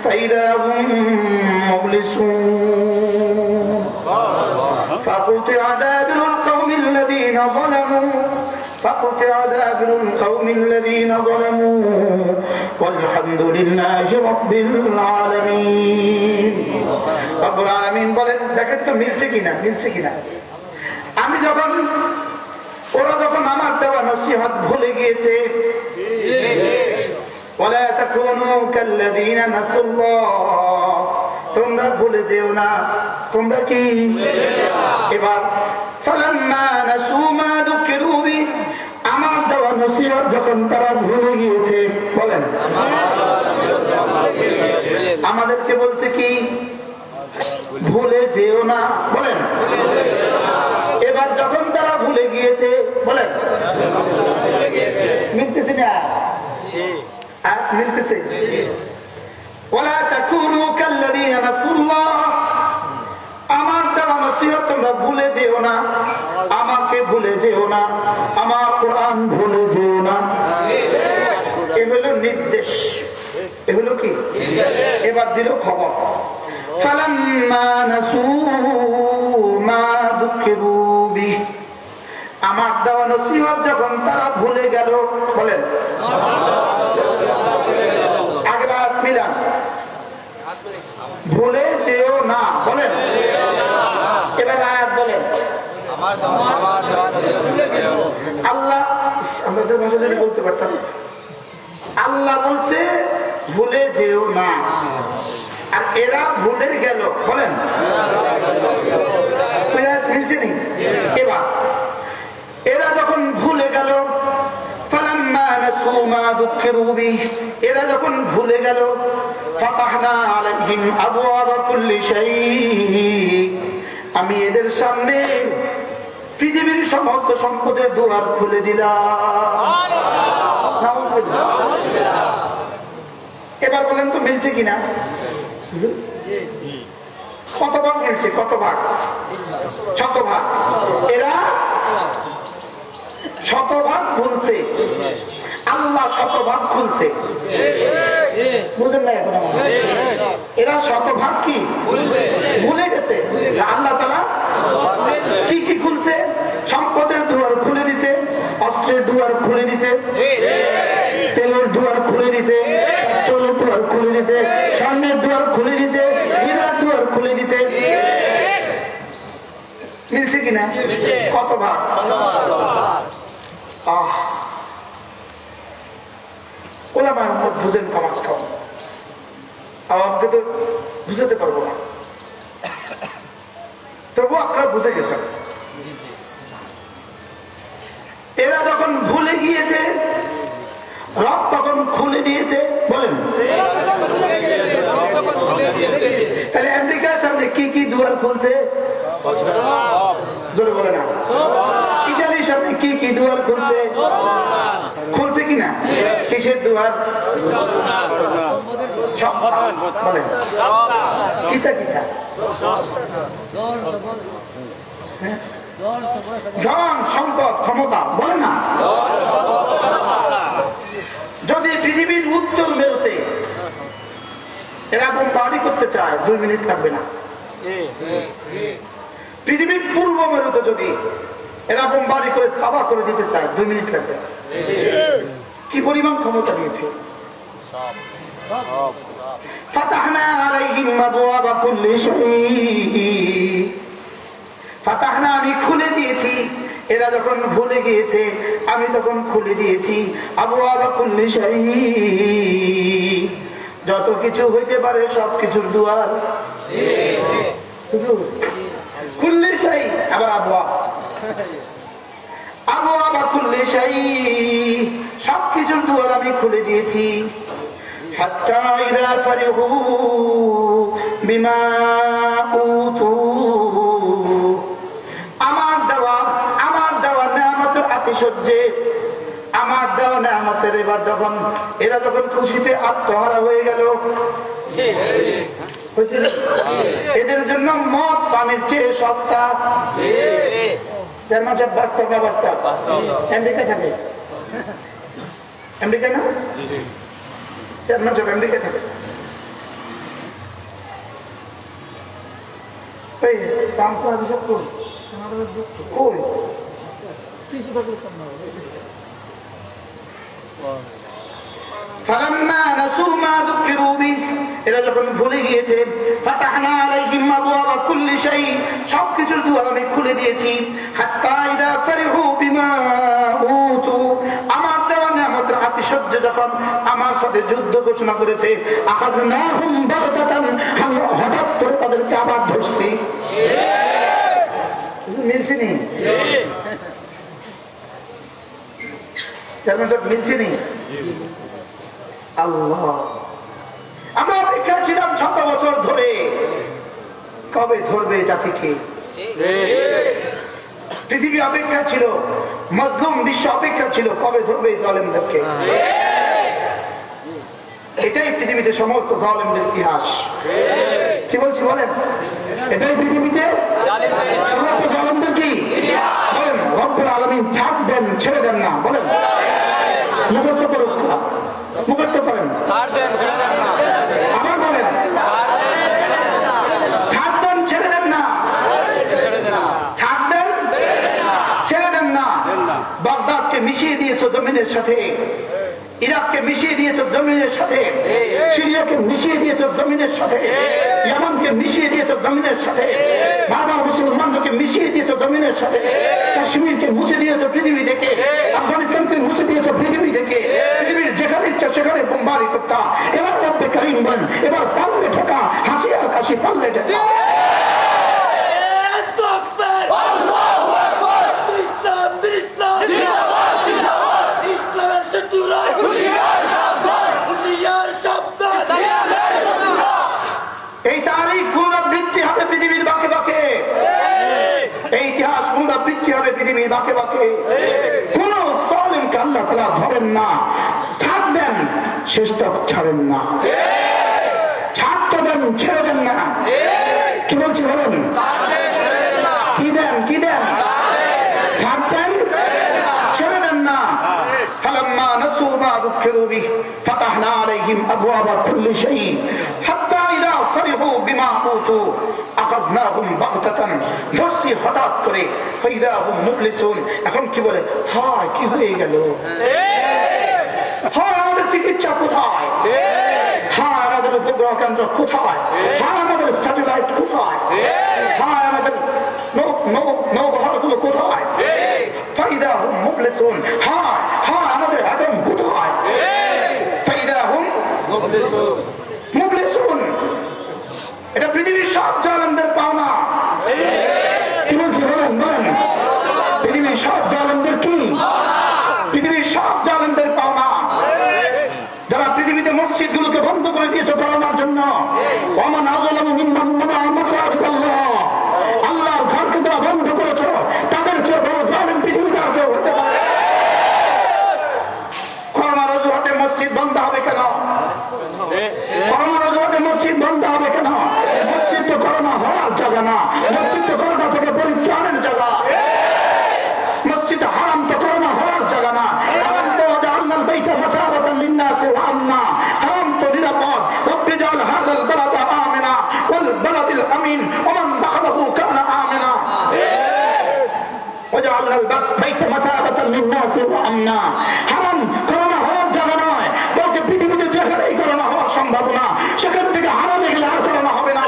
فَإِذَا هُمْ مُبْلِسُونَ فَقُطِعَ دَابِرُ الْقَوْمِ الَّذِينَ ظَلَمُوا وَالْحَمْدُ لِلَّهِ رَبِّ الْعَالَمِينَ। রব্বুল আলামিন বলেন, দেখেন তো মিলছে কিনা, মিলছে কিনা। আমি যখন, ওরা যখন আমার দেওয়া নসিহত ভুলে গিয়েছে, ওয়ালা তাকুনু কাল্লাযীনা নাসুল্লাহ, তোমরা ভুলে যেও না। তোমরা কি? এবার ফালাম্মা নাসু মা যুকিরু বিহি, আমার দেওয়া নসিহত যখন তারা ভুলে গিয়েছে, বলেন আমাদেরকে বলছে কি? ভুলে যেও না, বলেন। এবার যখন তারা ভুলে গিয়েছে, বলেন মিলতেছে না? মিলতেছে। ওয়ালা তাকুনু কাল্লাযীনা নাসুল্লাহ, আমার দেওয়া নসিহত তোমরা ভুলে যেও না, আমাকে ভুলে যেও না, আমার কোরআন ভুলে যেও না। এ হলো নির্দেশ, এ হলো কি? এবার দিল খবর। ফালাম্মা নাসু মা যুকিরু বিহি, আমার দেওয়া নসিহত যখন তারা ভুলে গেল, বলেন আগের আয়াত মিলান, ভুলে যেও না, বলেন। এবার আয়াত বলেন আল্লাহ, আমাদের ভাষা যদি বলতে পারতাম, আল্লাহ বলছে ভুলে যেও না। আর এরা ভুলে গেল, বলেন মিলছে নি? এবার এরা যখন ভুলে গেল, ফালাম্মা নাসু মা যুকিরু বিহি, এরা যখন ভুলে গেল, ফাতাহনা আলাইহিম আবওয়াবা কুল্লি শাই, আমি এদের সামনে পৃথিবীর সমস্ত সম্পদের দুয়ার খুলে দিলাম। এবার বলেন তো মিলছে কিনা? কত ভাগ মিলছে? কত ভাগ? শতভাগ। এরা শতভাগ ভুলছে, আল্লাহ শতভাগ খুলছে। বুঝেন না এখন? এরা শতভাগ কি ভুলে গেছে, আল্লাহ তাআলা কি কি খুলছে? সম্পদের দুয়ার খুলে দিছে, অস্ত্রের দুয়ার খুলে দিছে, তেলের দুয়ার খুলে দিছে, চোরের দুয়ার খুলে দিছে, স্বর্ণের দুয়ার খুলে দিছে, হীরার দুয়ার খুলে দিছে। মিলছে কিনা? কত ভাগ? ওলামা উম্মত বুঝেন কামাজ খাওয়া, আমাকে তো বুঝাতে পারবো না, তবু আপনারা বুঝে গেছেন। এরা যখন ভুলে গিয়েছে, রব তখন খুলে দিয়েছে। বলেন তাহলে আমেরিকার সামনে কি কি দুয়ার খুলছে? জোরে বলে না। ইটালির সামনে কি কি দুয়ার খুলছে? খুলছে কিনা? কিসের দুয়ার? সব বলেন কিতা কিতা? ধন সম্পদ ক্ষমতা, বলেন না। যদি পৃথিবীর উত্তর মেরুতে এরকম বাড়ি করতে চায় 2 মিনিট লাগবে না। পৃথিবীর পূর্ব মেরুতে যদি এরকম বাড়ি করে তাবাহ করে দিতে চায় 2 মিনিট লাগবে না। কি পরিমাণ ক্ষমতা দিয়েছে। ফাতাহনা আলাইহিম আবওয়াবা কুল্লি শাই, ফাতাহনা আমি খুলে দিয়েছি। এরা যখন ভুলে গিয়েছে আমি তখন খুলে দিয়েছি আবওয়াবা কুল্লি শাই, যত কিছু হইতে পারে সব কিছুর দুয়ার। কুল্লি শাই আবার আবওয়াবা কুল্লি শাই, সব কিছুর দুয়ার আমি খুলে দিয়েছি। হাত্তা ইযা ফারিহু বিমা উতু, আমার দেওয়া নেয়ামতের আতিশয্যে, আমার দেওয়া নেয়ামতের এবার যখন এরা যখন খুশিতে আত্মহারা হয়ে গেল, এদের জন্য মদ পানির চেয়ে সস্তা। বাস্তব না বাস্তব? আমেরিকা থাকে, আমেরিকা না, চেয়ারম্যান সাহেব আমেরিকা থাকে। এরা যখন ভুলে গিয়েছে, ফাতাহনা আলাইহিম আবওয়াবা কুল্লি শাই, সবকিছুর দুয়ার আমি খুলে দিয়েছি। হাত্তা ইযা ফারিহু বিমা উতু, আমার দেওয়া নিয়ামতের আতিশয্য যখন আমার সাথে যুদ্ধ ঘোষণা করেছে, আখাযনাহুম বাগতাতান, আমি হঠাৎ করে তাদেরকে আবার ধরছি। মিলছে নি? চেয়ারম্যান সাহেব মিলছে নি? আল্লাহ, আমরা অপেক্ষা ছিলাম শত বছর ধরে, কবে ধরবে জাতিকে। পৃথিবী অপেক্ষা ছিল, মজলুম বিশ্ব অপেক্ষা ছিল, কবে ধরবে জালেমদেরকে। এটাই পৃথিবীতে সমস্ত জালেমদের ইতিহাস। কি বলছি বলেন? এটাই পৃথিবীতে সমস্ত জালেমদের কি বলেন? রব্বুল আলামিন ছাড় দেন, ছেড়ে দেন না। বলেন মুখস্থ করুন, মুখস্থ করেন, আবার বলেন ছাড় দেন, ছেড়ে দেন না, ছাড় দেন, ছেড়ে দেন না। বাগদাদকে মিশিয়ে দিয়েছো জমিনের সাথে, ইরাককে মিশিয়ে দিয়েছো জমিনের সাথে, সিরিয়াকে মিশিয়ে দিয়েছো জমিনের সাথে, ইয়ামানকে মিশিয়ে দিয়েছো জমিনের সাথে, বাবা মুসলমানদেরকে মিশিয়ে দিয়েছো জমিনের সাথে, কাশ্মীরকে মুছে দিয়েছো পৃথিবী থেকে, আফগানিস্তানকে মুছে দিয়েছো পৃথিবী থেকে। পৃথিবীর যেখানে ইচ্ছা সেখানে বোমবারি করতা। এবার রব্বে কারীম বলেন, এবার পারলে ঠোকা, পারলে এটা এই তারিখ পুনরাবৃত্তি হবে পৃথিবীর বাঁকে বাঁকে, এই ইতিহাস পুনরাবৃত্তি হবে পৃথিবীর বাঁকে বাঁকে। কোন জালেমকে আল্লাহ তাআলা ধরেন না, ছাড় দেন, শেষ তক ছাড়েন না, ছাড়তে দেন, ছেড়ে দেন না। কি বলছি বলেন? কি দেন? কি দেন? ছাড় দেন, ছেড়ে দেন না। فلما نسوا ما ذكروا به فتحنا عليهم أبواب كل شيء حتى إذا فرحوا بما أوتوا أخذناهم بغتة ধরছি হঠাৎ করে فإذا هم مبلسون। এখন কি বলে? হায় কি হয়ে গেল, হায় আমাদের চিকিৎসা কোথায়, হায় আমাদের উপগ্রহ কেন্দ্র কোথায়, হায় আমাদের স্যাটেলাইট কোথায়, হায় আমাদের নৌবহরগুলো কোথায়, فإذا هم مبلسون। হায় হায় আমাদের অ্যাটম কোথায়, فإذا هم مبلسون। এটা পৃথিবীর সব জালেমদের পাওনা। কি বলছি বলেন? বলেন পৃথিবীর সব জালেমদের কি? পৃথিবীর সব জালেমদের পাওনা। যারা পৃথিবীতে মসজিদগুলোকে বন্ধ করে দিয়েছে করোনার জন্য, ওমান আযলামু মিম্মান মানাআ মাসাজিদাল্লাহ, আল্লাহর ঘরকে যারা বন্ধ করেছে তাদের চেয়ে বড় জালেম পৃথিবীতে আর কেউ হতে পারে। করোনার অজুহাতে মসজিদ বন্ধ হবে কেন? করোনার অজুহাতে মসজিদ বন্ধ হবে কেন? মসজিদ তো করোনা হওয়ার জায়গা না, মসজিদ তো করোনা থেকে পরিত্রাণের জায়গা। মসজিদ হারাম তো করোনা হওয়ার জায়গা না। হারাম তো জাআলনাল বাইতা মাতাবাতান লিন-নাসি ওয়া আমনা, হারাম তো নিরাপদ। রব্বি জাআল হাযাল বালাদা আমিনা ওয়াল বালাদিল আমিন ওয়া মান দাখালাহু কানা আমিনা ওয়া জাআলনাল বাইতা মাতাবাতান লিন-নাসি ওয়া আমনা। হারাম করোনা হওয়ার জায়গা নয়, বলতে পৃথিবীতে যেখানেই করোনা হওয়ার সম্ভাবনা সেখান থেকে হারামে গেলে আর করোনা হবে না।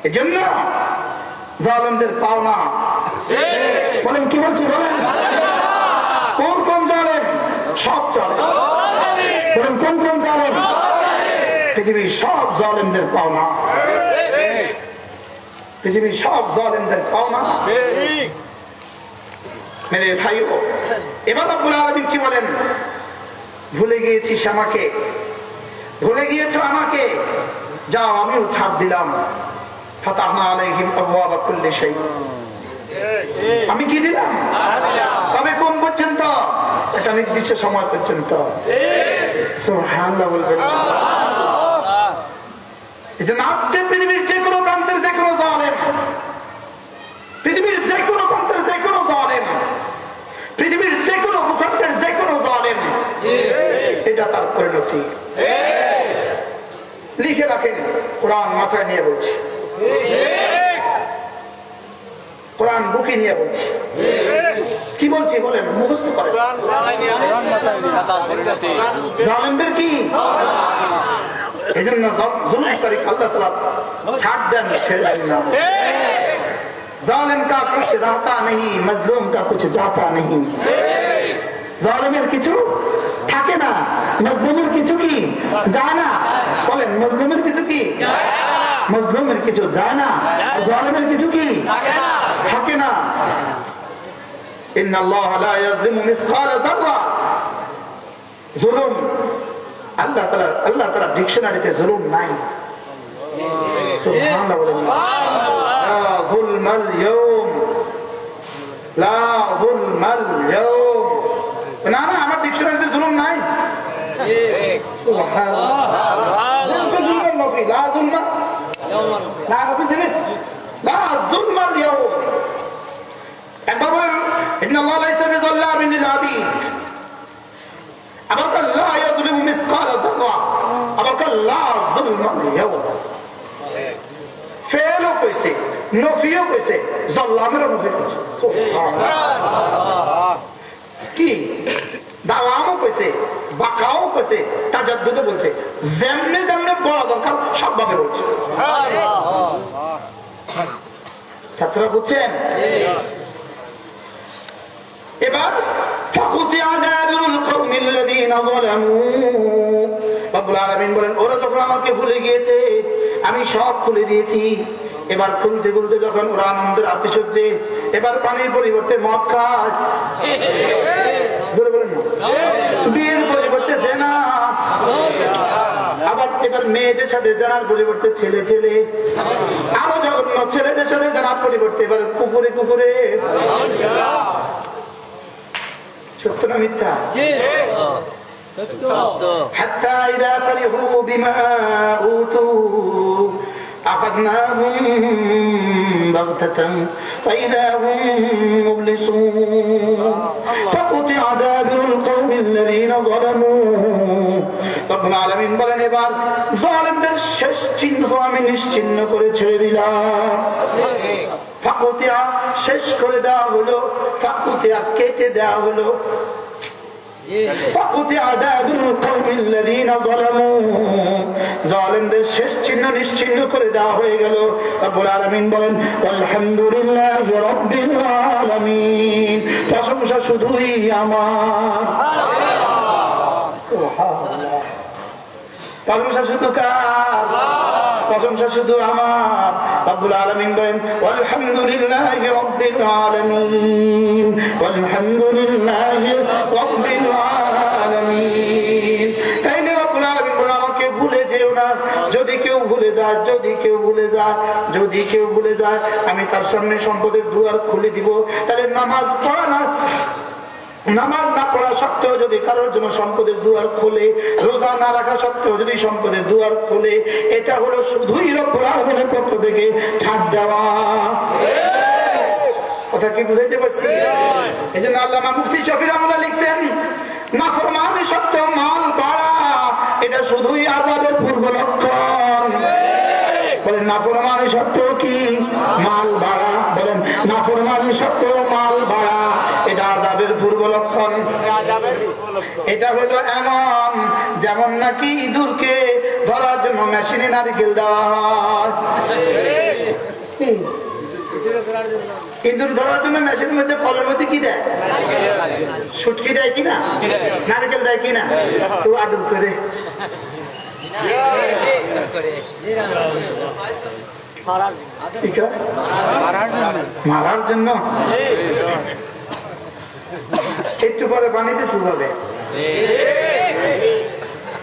এজন্য জালেমদের পাওনা। বলেন কি বলছি বলেন? কোন কোন জালেম? সব জালেম। বলেন কোন কোন জালেম? পৃথিবীর সব জালেমদের পাওনা, পৃথিবীর সব জালেমদের পাওনা। মেরে ভাইও, এবার রব্বুল আলামিন কি বলেন? ভুলে গিয়েছিস আমাকে, ভুলে গিয়েছো আমাকে, যাও আমিও ছাড় দিলাম। ফাতাহনা আলাইহিম আবওয়াবা কুল্লি শাই। আমি কি দিলাম? তবে কোন পর্যন্ত? একটা নির্দিষ্ট সময় পর্যন্ত। সুবহানাল্লাহ বলবেন। এজন্য আজকে পৃথিবীর যে কোনো প্রান্তের যে কোনো জালেম, পৃথিবীর যে কোনো প্রান্তের যে কোনো জালেম, পৃথিবীর যে কোনো ভূখণ্ডের যে কোনো জালেম, এটা তার পরিণতি। লিখে রাখেন, কোরআন মাথায় নিয়ে বলছে, কোরআন বুকে নিয়ে বলছে। কি বলছি বলেন? মুখস্থ করেন। জালেমদের কি? এই জন্য জুলুমকারী আল্লাহ তাআলা ছাড় দেন, ছেড়ে দেন না। জালেম কা কুছ রাহতা নেই, মজলুম কা কুছ জাতা নেই। জালেমের কিছু থাকে না, মজলুমের কিছু কি যায় না। বলেন মজলুমের কিছু কি? মজলুমের কিছু যায় না, আর জালেমের কিছু কি থাকে না। ইন্নাল্লাহ লা ইয়াজলিমু মিসকালা যাররা। জুলুম আল্লাহ তাআলা ডিকশনারিতে জুলুম নাই। সুবহানাল্লাহ বলেন। লা যুলমাল ইয়াউম, লা যুলমাল ইয়াউম। না না, আমার ডিকশনারিতে জুলুম নাই। সুবহানাল্লাহ। জুলম নফি, লা যুলমা, না নফি জিনিস, লা যুলমাল ইয়াউম। একবার বলেন ইন্নাল্লাহ লাইসা বিযাল্লামিন লিল আবিদ। আবার কাল লা ইয়াযলিমু মিসকালা যাররা, আবার কাল লা যুলমাল ইয়াউম। ফেলও কইছে, নফিও কইছে, জাল্লামেরও নফি কইছে। সুবহানাল্লাহ। কি দাওয়ামও কইছে, বাকাও কইছে, তাজাদ্দুদও বলছে। যেমনে যেমনে বলা দরকার সবভাবে বলছে। ছাত্ররা বুঝছেন? এবার ফাকুতিয়া দাবিরুল কওমিল্লাযীনা যালামু রব্বুল আলামিন বলেন ওরা যখন আমাকে ভুলে গিয়েছে আমি সব খুলে দিয়েছি। এবার খুলতে খুলতে যখন ওরা আনন্দের আতিশয্যে এবার পানির পরিবর্তে মদ খায়, জোরে বলেন না, বিয়ের পরিবর্তে জেনা, আবার এবার মেয়েদের সাথে জানার পরিবর্তে ছেলে ছেলে, আরো জঘন্য ছেলেদের সাথে জানার পরিবর্তে এবার কুকুরে কুকুরে। সত্য না মিথ্যা? হাত্তা ইযা ফারিহু বিমা উতু আখাযনাহুম বাগতাতান ফাইযা হুম মুবলিসুন ফাকুতিআ দাবিরুল কওমিল্লাযীনা যালামু। রব্বুল আলামিন বলেন এবার জালিমদের শেষ চিহ্ন আমি নিশ্চিহ্ন করে ছেড়ে দিলাম। ফাকুতিআ শেষ করে দেওয়া হলো, ফাকুতিআ কেটে দেওয়া হলো, ফাকুতিআ দাবিরুল কওমিল্লাযীনা যালামু, জালিমদের শেষ চিহ্ন নিশ্চিহ্ন করে দেওয়া হয়ে গেল। রব্বুল আলামিন বলেন আলহামদুলিল্লাহি রাব্বিল আলামিন, প্রশংসা শুধুই আমার। সুবহানাল্লাহ, প্রশংসা শুধু কার? প্রশংসা শুধু আমার। রব্বুল আলামিন বলেন আলহামদুলিল্লাহি রাব্বিল আলামিন, আলহামদুলিল্লাহি রাব্বিল আলামিন। তাইলে রব্বুল আলামিন বলেন আমাকে ভুলে যেও না। যদি কেউ ভুলে যায়, যদি কেউ ভুলে যায়, যদি কেউ ভুলে যায় আমি তার সামনে সম্পদের দুয়ার খুলে দিব। তাহলে নামাজ পড়া না, নামাজ না পড়া সত্ত্বেও যদি কারোর জন্য সম্পদের দুয়ার খোলে, রোজা না রাখা সত্ত্বেও যদি সম্পদের দুয়ার খোলে, এটা হলো শুধুই রব্বুল আলামিনের পক্ষ থেকে ছাড় দেওয়া। কথা কি বুঝাইতে পারছি? এই জন্য আল্লামা মুফতি শফি রহমাতুল্লাহ লিখছেন নাফরমানি সত্ত্বেও মাল বাড়া এটা শুধুই আযাবের পূর্ব লক্ষণ। বলেন নাফরমানি সত্ত্বেও কি মাল বাড়া? বলেন নাফরমানি সত্ত্বেও মাল বাড়া এটা আযাবের পূর্ব লক্ষণ। এটা হলো এমন যেমন নাকি ইঁদুরকে ধরার জন্য মেশিনে নারকেল দেওয়া হয়। ইঁদুর ধরার জন্য মেশিনের মধ্যে কলের মধ্যে কি দেয়? সুটকি দেয় কিনা? নারকেল দেয় কিনা? তো আদর করে মারার জন্য একটু পরে পানিতে চুবাবে,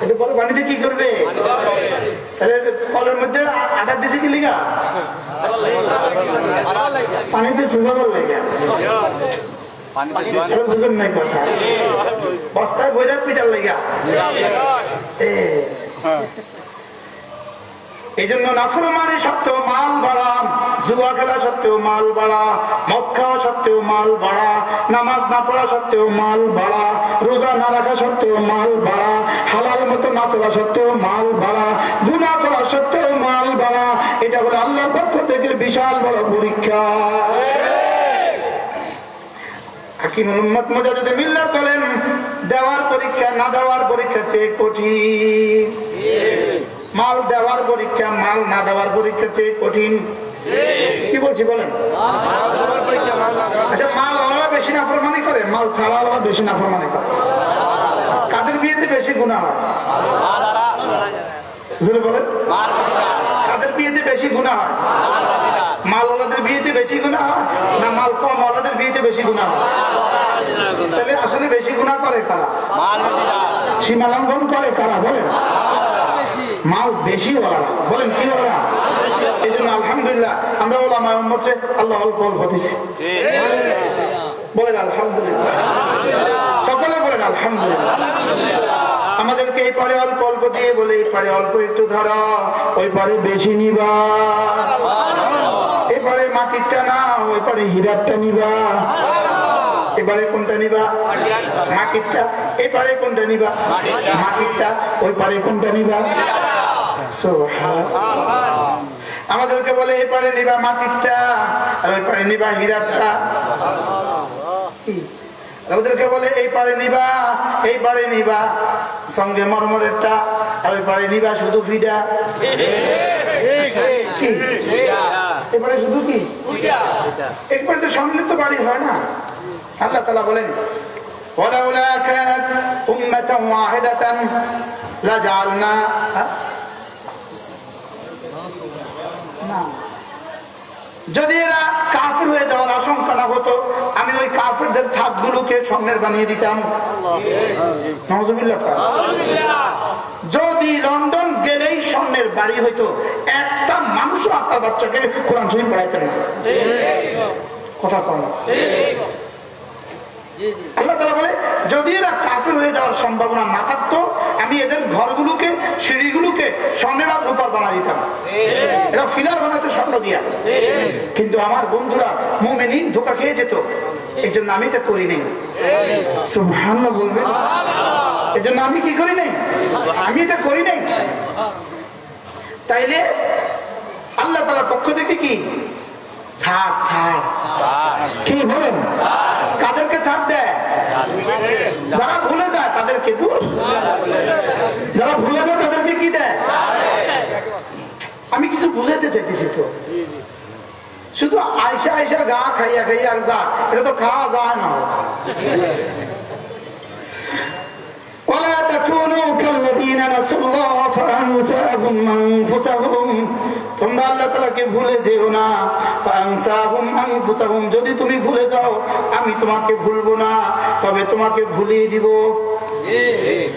একটু পরে পানিতে কি করবে? কলের মধ্যে আটা দিছে কি লিগা? পানিতে চুবাবার লেগে। বুঝেন নাই কথা? বস্তায় বইরা পিটার লেগা। এই জন্য নাফরমানি সত্ত্বেও মাল বাড়া, জুয়া খেলা সত্ত্বেও মাল বাড়া, মদ খাওয়া সত্ত্বেও মাল বাড়া, নামাজ না পড়া সত্ত্বেও মাল বাড়া, রোজা না রাখা সত্ত্বেও মাল বাড়া, হালাল মতো না চলা সত্ত্বেও মাল বাড়া, গুনাহ করা সত্ত্বেও মাল বাড়া। এটা হলো আল্লাহর পক্ষ থেকে বিশাল বড় পরীক্ষা। হাকিমুল উম্মাত মুজাদ্দিদ মিল্লাত বলেন দেওয়ার পরীক্ষা না দেওয়ার পরীক্ষার চেয়ে কঠিন। মাল দেওয়ার পরীক্ষা মাল না দেওয়ার পরীক্ষার চেয়ে কঠিন। কি বলছি বলেন? আচ্ছা, মাল ওরা বেশি নাফরমানি করে, মাল ছাড়া ওরা বেশি নাফরমানি করে। কাদের বিয়েতে বেশি গুনাহ হয়? বলেন কাদের বিয়েতে বেশি গুনাহ হয়? মাল ওলাদের বিয়েতে বেশি গুনাহ হয় না মাল কম ওলাদের বিয়েতে বেশি গুনাহ হয়? তাহলে আসলে বেশি গুনাহ করে কারা? সীমা লঙ্ঘন করে কারা? বলেন মাল বেশি ওরা। বলেন কি ওরা? এই জন্য আলহামদুলিল্লাহ আমরা ওলামায়ে উম্মতে আল্লাহ অল্প অল্প দিছে। বলেন আলহামদুলিল্লাহ, সকলে বলেন আলহামদুলিল্লাহ। আমাদেরকে এই পারে অল্প অল্প দিয়ে বলে এই পারে অল্প একটু ধরা, ওই পারে বেশি নিবা। এবারে মাটিরটা না, ওই পারে হীরারটা নিবা। এবারে কোনটা নিবা? মাটিরটা। এবারে কোনটা নিবা? মাটিরটা। ওই পারে কোনটা নিবা? আমাদেরকে বলে এপারে নিবা মাটিরটা আর ওই পারে নিবা হীরারটা। ওদেরকে বলে এই পারে নিবা এই পারে নিবা সঙ্গে মরমরেরটা আর ওই পারে নিবা শুধু ফিডা। এবারে শুধু কি একবারে তো সামনে তো বাড়ি হয় না। আল্লাহ তাআলা বলেন ওয়ালাউলা কানাত উম্মাতান ওয়াহিদাতান লাজালনা না, যদি এরা কাফের হয়ে যাওয়ার আশঙ্কা না হতো আমি ওই কাফেরদের ছাদগুলোকে স্বর্ণের বানিয়ে দিতাম। নাউজুবিল্লাহ। যদি লন্ডন গেলেই স্বর্ণের বাড়ি হইতো, একটা মানুষও আপনার বাচ্চাকে কোরআন শরীফ পড়াইতেন না। কথা কম। আল্লাহ তাআলা বলে যদি এরা কাফের হয়ে যাওয়ার সম্ভাবনা না থাকতো আমি এদের ঘরগুলোকে সিঁড়িগুলোকে স্বর্ণের আর রূপার বানিয়ে দিতাম। এরা ফিলার বানাইতো স্বর্ণ দিয়া। কিন্তু আমার বন্ধুরা মুমিনিন ধোঁকা খেয়ে যেত, এই জন্য আমি এটা করি নাই। সুবহানাল্লাহ বলবেন। এই জন্য আমি কি করি নাই? আমি এটা করি নাই। তাইলে আল্লাহ তাআলার পক্ষ থেকে কি ছাড় ছাড় কি বলেন? কাদেরকে ছাড় দেয়? যারা ভুলে যায় তাদেরকে। দূর যারা ভুলে যায় তাদেরকে কি দেয়? আমি কিছু বুঝাইতে চাইতেছি তো, শুধু আয়সা আয়সা গা খাইয়া খাইয়া আর যা, এটা তো খাওয়া যায় না। ولا تكونوا كالذين نسوا الله فأنساهم أنفسهم। তোমরা আল্লাহ তাআলাকে ভুলে যেও না। فأنساهم أنفسهم। যদি তুমি ভুলে যাও আমি তোমাকে ভুলবো না, তবে তোমাকে ভুলিয়ে দিব।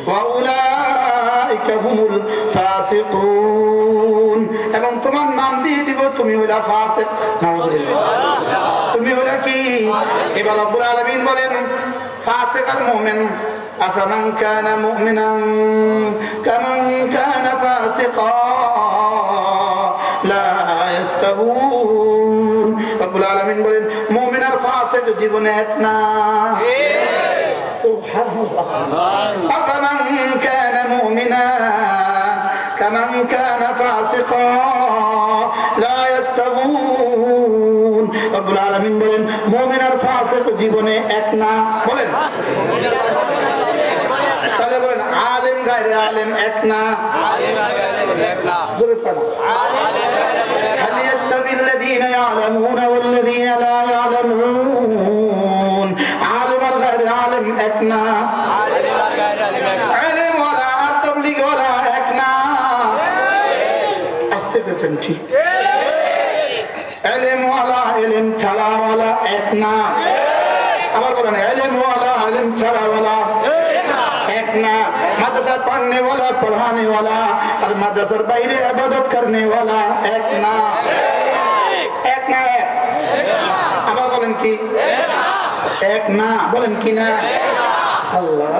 وأولئك هم الفاسقون। এবং তোমার নাম দিয়ে দিব তুমি হইলা ফাসিক। নাউজুবিল্লাহ। তুমি হইলা কি? এবার রব্বুল আলামিন বলেন ফাসিক আর মুমিন أفمن كان مؤمنا كمن كان فاسقا لا يستوون। رب العالمين বলেন মুমিন আর ফাসিক জীবনে এক না। সুবহানাল্লাহ। أفمن كان مؤمنا كمن كان فاسقا لا يستوون। رب العالمين বলেন মুমিন আর ফাসিক জীবনে এক না। বলেন তাহলে বলেন আলেম গায়রে আলেম এক না। জোরে পড়ো। هل يستوي الذين يعلمون والذين لا يعلمون। عالم আর গায়রে আলেম এক না। আলেম ওয়ালা আর তাবলীগ ওয়ালা এক না। আস্তে বলেন ঠিক। আলেম ওয়ালা ইলম ছাড়া ওয়ালা এক না। আবার বলেন আলেম ওয়ালা ইলম ছাড়া ওয়ালা एक ना। मदरसा पढ़ने वाला पढ़ाने वाला और मदरसा बाहर इबादत करने वाला एक ना। एक ना है। अब बोलें कि एक ना। बोलें कि ना। अल्लाह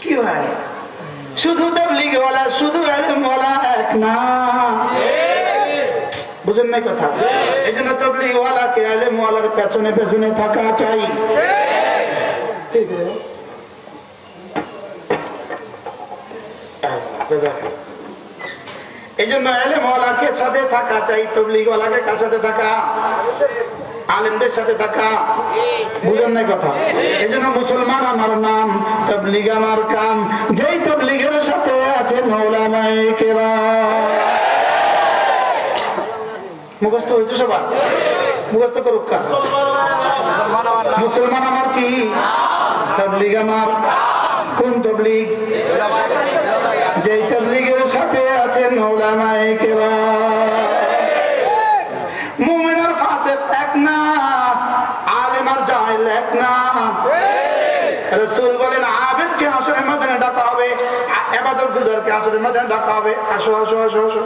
क्यों है? शुद्ध तबलीग वाला शुद्ध इल्म वाला एक ना। বুঝেন না কথা? এজন্য তবলীগ ওয়ালা কে ইলম ওয়ালার পেছনে পেছনে থাকা চাই। এই জন্য ইলম ওয়ালাকে সাথে থাকা চাই, তবলীগ ওয়ালাকে কার সাথে থাকা? আলেমদের সাথে থাকা। বুঝেন না কথা? এই জন্য মুসলমান আমার নাম, তবলীগ আমার কাম। যেই তবলীগের সাথে আছেন উলামায়ে কেরাম। মুখস্থ হয়েছে সবার? মুখস্থ করুক। মুসলমান আমার কি? তবলীগ আমার। কোন তবলীগ? যেই তবলীগের সাথে আছেন উলামায়ে কেরাম। মুমিন আর ফাসিক এক না, আলেম আর জাহিল এক না। রাসূল বলেন আবিদকে হাশরের ময়দানে ডাকা হবে, ইবাদত গুজারকে হাশরের ময়দানে ডাকা হবে, আসো আসো আসো আসো।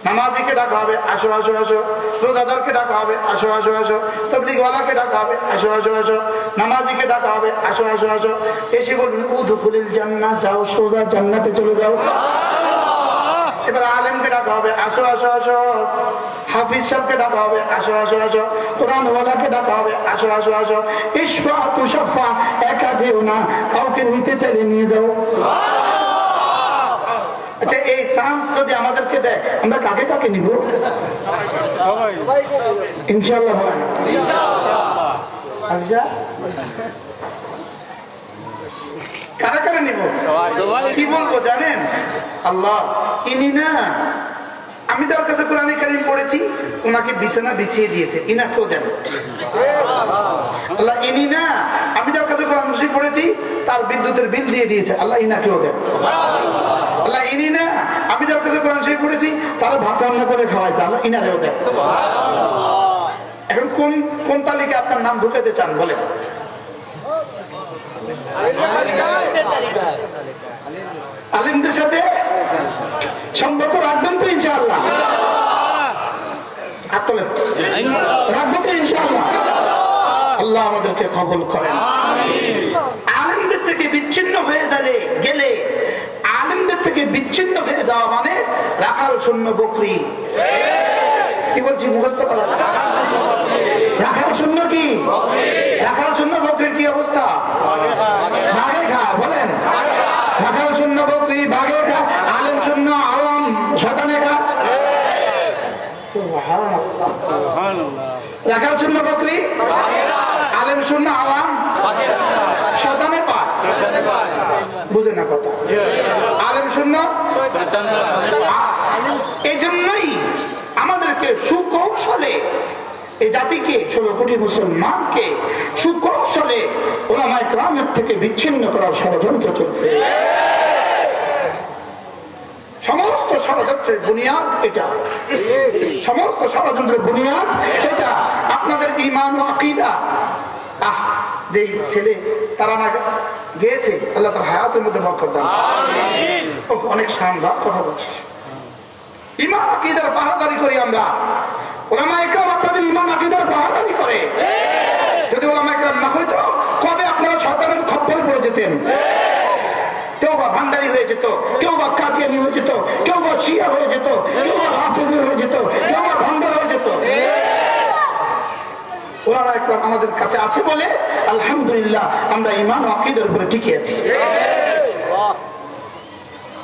নামাজিকে ডাকা হবে, আসো আসো আসো। রোজাদারকে ডাকা হবে, আসো আসো আসো। তবলীগ ওয়ালাকে ডাকা হবে, আসো আসো আসো। নামাজিকে ডাকা হবে, আসো আসো আসো। এসে বলবেন উদখুলিল জান্নাহ, যাও সোজা জান্নাতে চলে যাও। এবার আলেমকে ডাকা হবে, আসো আসো আসো। হাফিজ সাহেবকে ডাকা হবে, আসো আসো আসো। কোরআন ওয়ালাকে ডাকা হবে, আসো আসো আসো। ইশফা তুশাফা, একা যেও না, কাউকে নিতে চাইলে নিয়ে যাও। আচ্ছা এই চান্স যদি আমাদেরকে দেয় আমরা কাকে কাকে নিব? ইনশাআল্লাহ। আচ্ছা কারা কারা নিব? কি বলবো জানেন? আল্লাহ ইনি না আমি যার কাছে কোরআনে কারীম পড়েছি ওনাকে বিছানা বিছিয়ে দিয়েছে, ইনাকেও দেন। আল্লাহ ইনি না, আমি যার কাছে কোরআন শরীফ পড়েছি তার বিদ্যুতের বিল দিয়ে দিয়েছে, আল্লাহ ইনাকেও দেন। আল্লাহ ইনি না, আমি যার কাছে কোরআন শরীফ পড়েছি তার ভাত রান্না করে খাওয়াইছে, আল্লাহ ইনারেও দেন। এখন কোন কোন তালিকা আপনার নাম ঢুকাতে চান বলেন? আলিমদের সাথে সম্পর্ক রাখবেন তো ইনশাআল্লাহ? রাখবো তো ইনশাআল্লাহ? আল্লাহ আমাদেরকে কবুল করেন। আলিমদের থেকে বিচ্ছিন্ন হয়ে গেলে আলিমদের থেকে বিচ্ছিন্ন হয়ে যাওয়া মানে রাখাল শূন্য বকরি। কি বলছি মুখস্থ করা? রাখাল শূন্য কি? রাখাল শূন্য বকরির কি অবস্থা? বাঘে খা, বলেন রাখাল শূন্য বকরি বাঘে খা, আলিম শূন্য আওয়াম শতানে খা। রাখাল শূন্য বকরি, আলিম শূন্য আওয়াম শতানে পায়। বুঝে না কথা? আলিম শূন্য। এই জন্যই আমাদেরকে সুকৌশলে এই জাতিকে 16 কোটি মুসলমানকে সুকৌশলে উলামায়ে কেরামের থেকে বিচ্ছিন্ন করার ষড়যন্ত্র চলছে। সমস্ত ষড়যন্ত্রের বুনিয়াদ এটা, সমস্ত ষড়যন্ত্রের বুনিয়াদ এটা। আপনাদের ঈমান ও আকীদা, যে ছেলে তারা না গেয়েছে, আল্লাহ তার হায়াতের মধ্যে বরকত দান। আমিন। অনেক শানদার কথা বলছি। ঈমান আকীদার পাহাড়দারি করি আমরা। উলামায়ে কেরাম আপনাদের ঈমান আকীদার পাহাড়দারি করে। যদি উলামায়ে কেরাম না হইতো কবে আপনারা শয়তানের খপ্পরে পড়ে যেতেন? কেউ বা ভান্ডারি হয়ে যেত, কেউ বা কাদিয়ানি হয়ে যেত, কেউ বা শিয়া হয়ে যেত, কেউ বা হাফেজ হয়ে যেত, কেউ বা ভান্ডার হয়ে যেত। উলামায়ে কেরাম আমাদের কাছে আছে বলে আলহামদুলিল্লাহ আমরা ঈমান ও আকীদার উপরে টিকে আছি।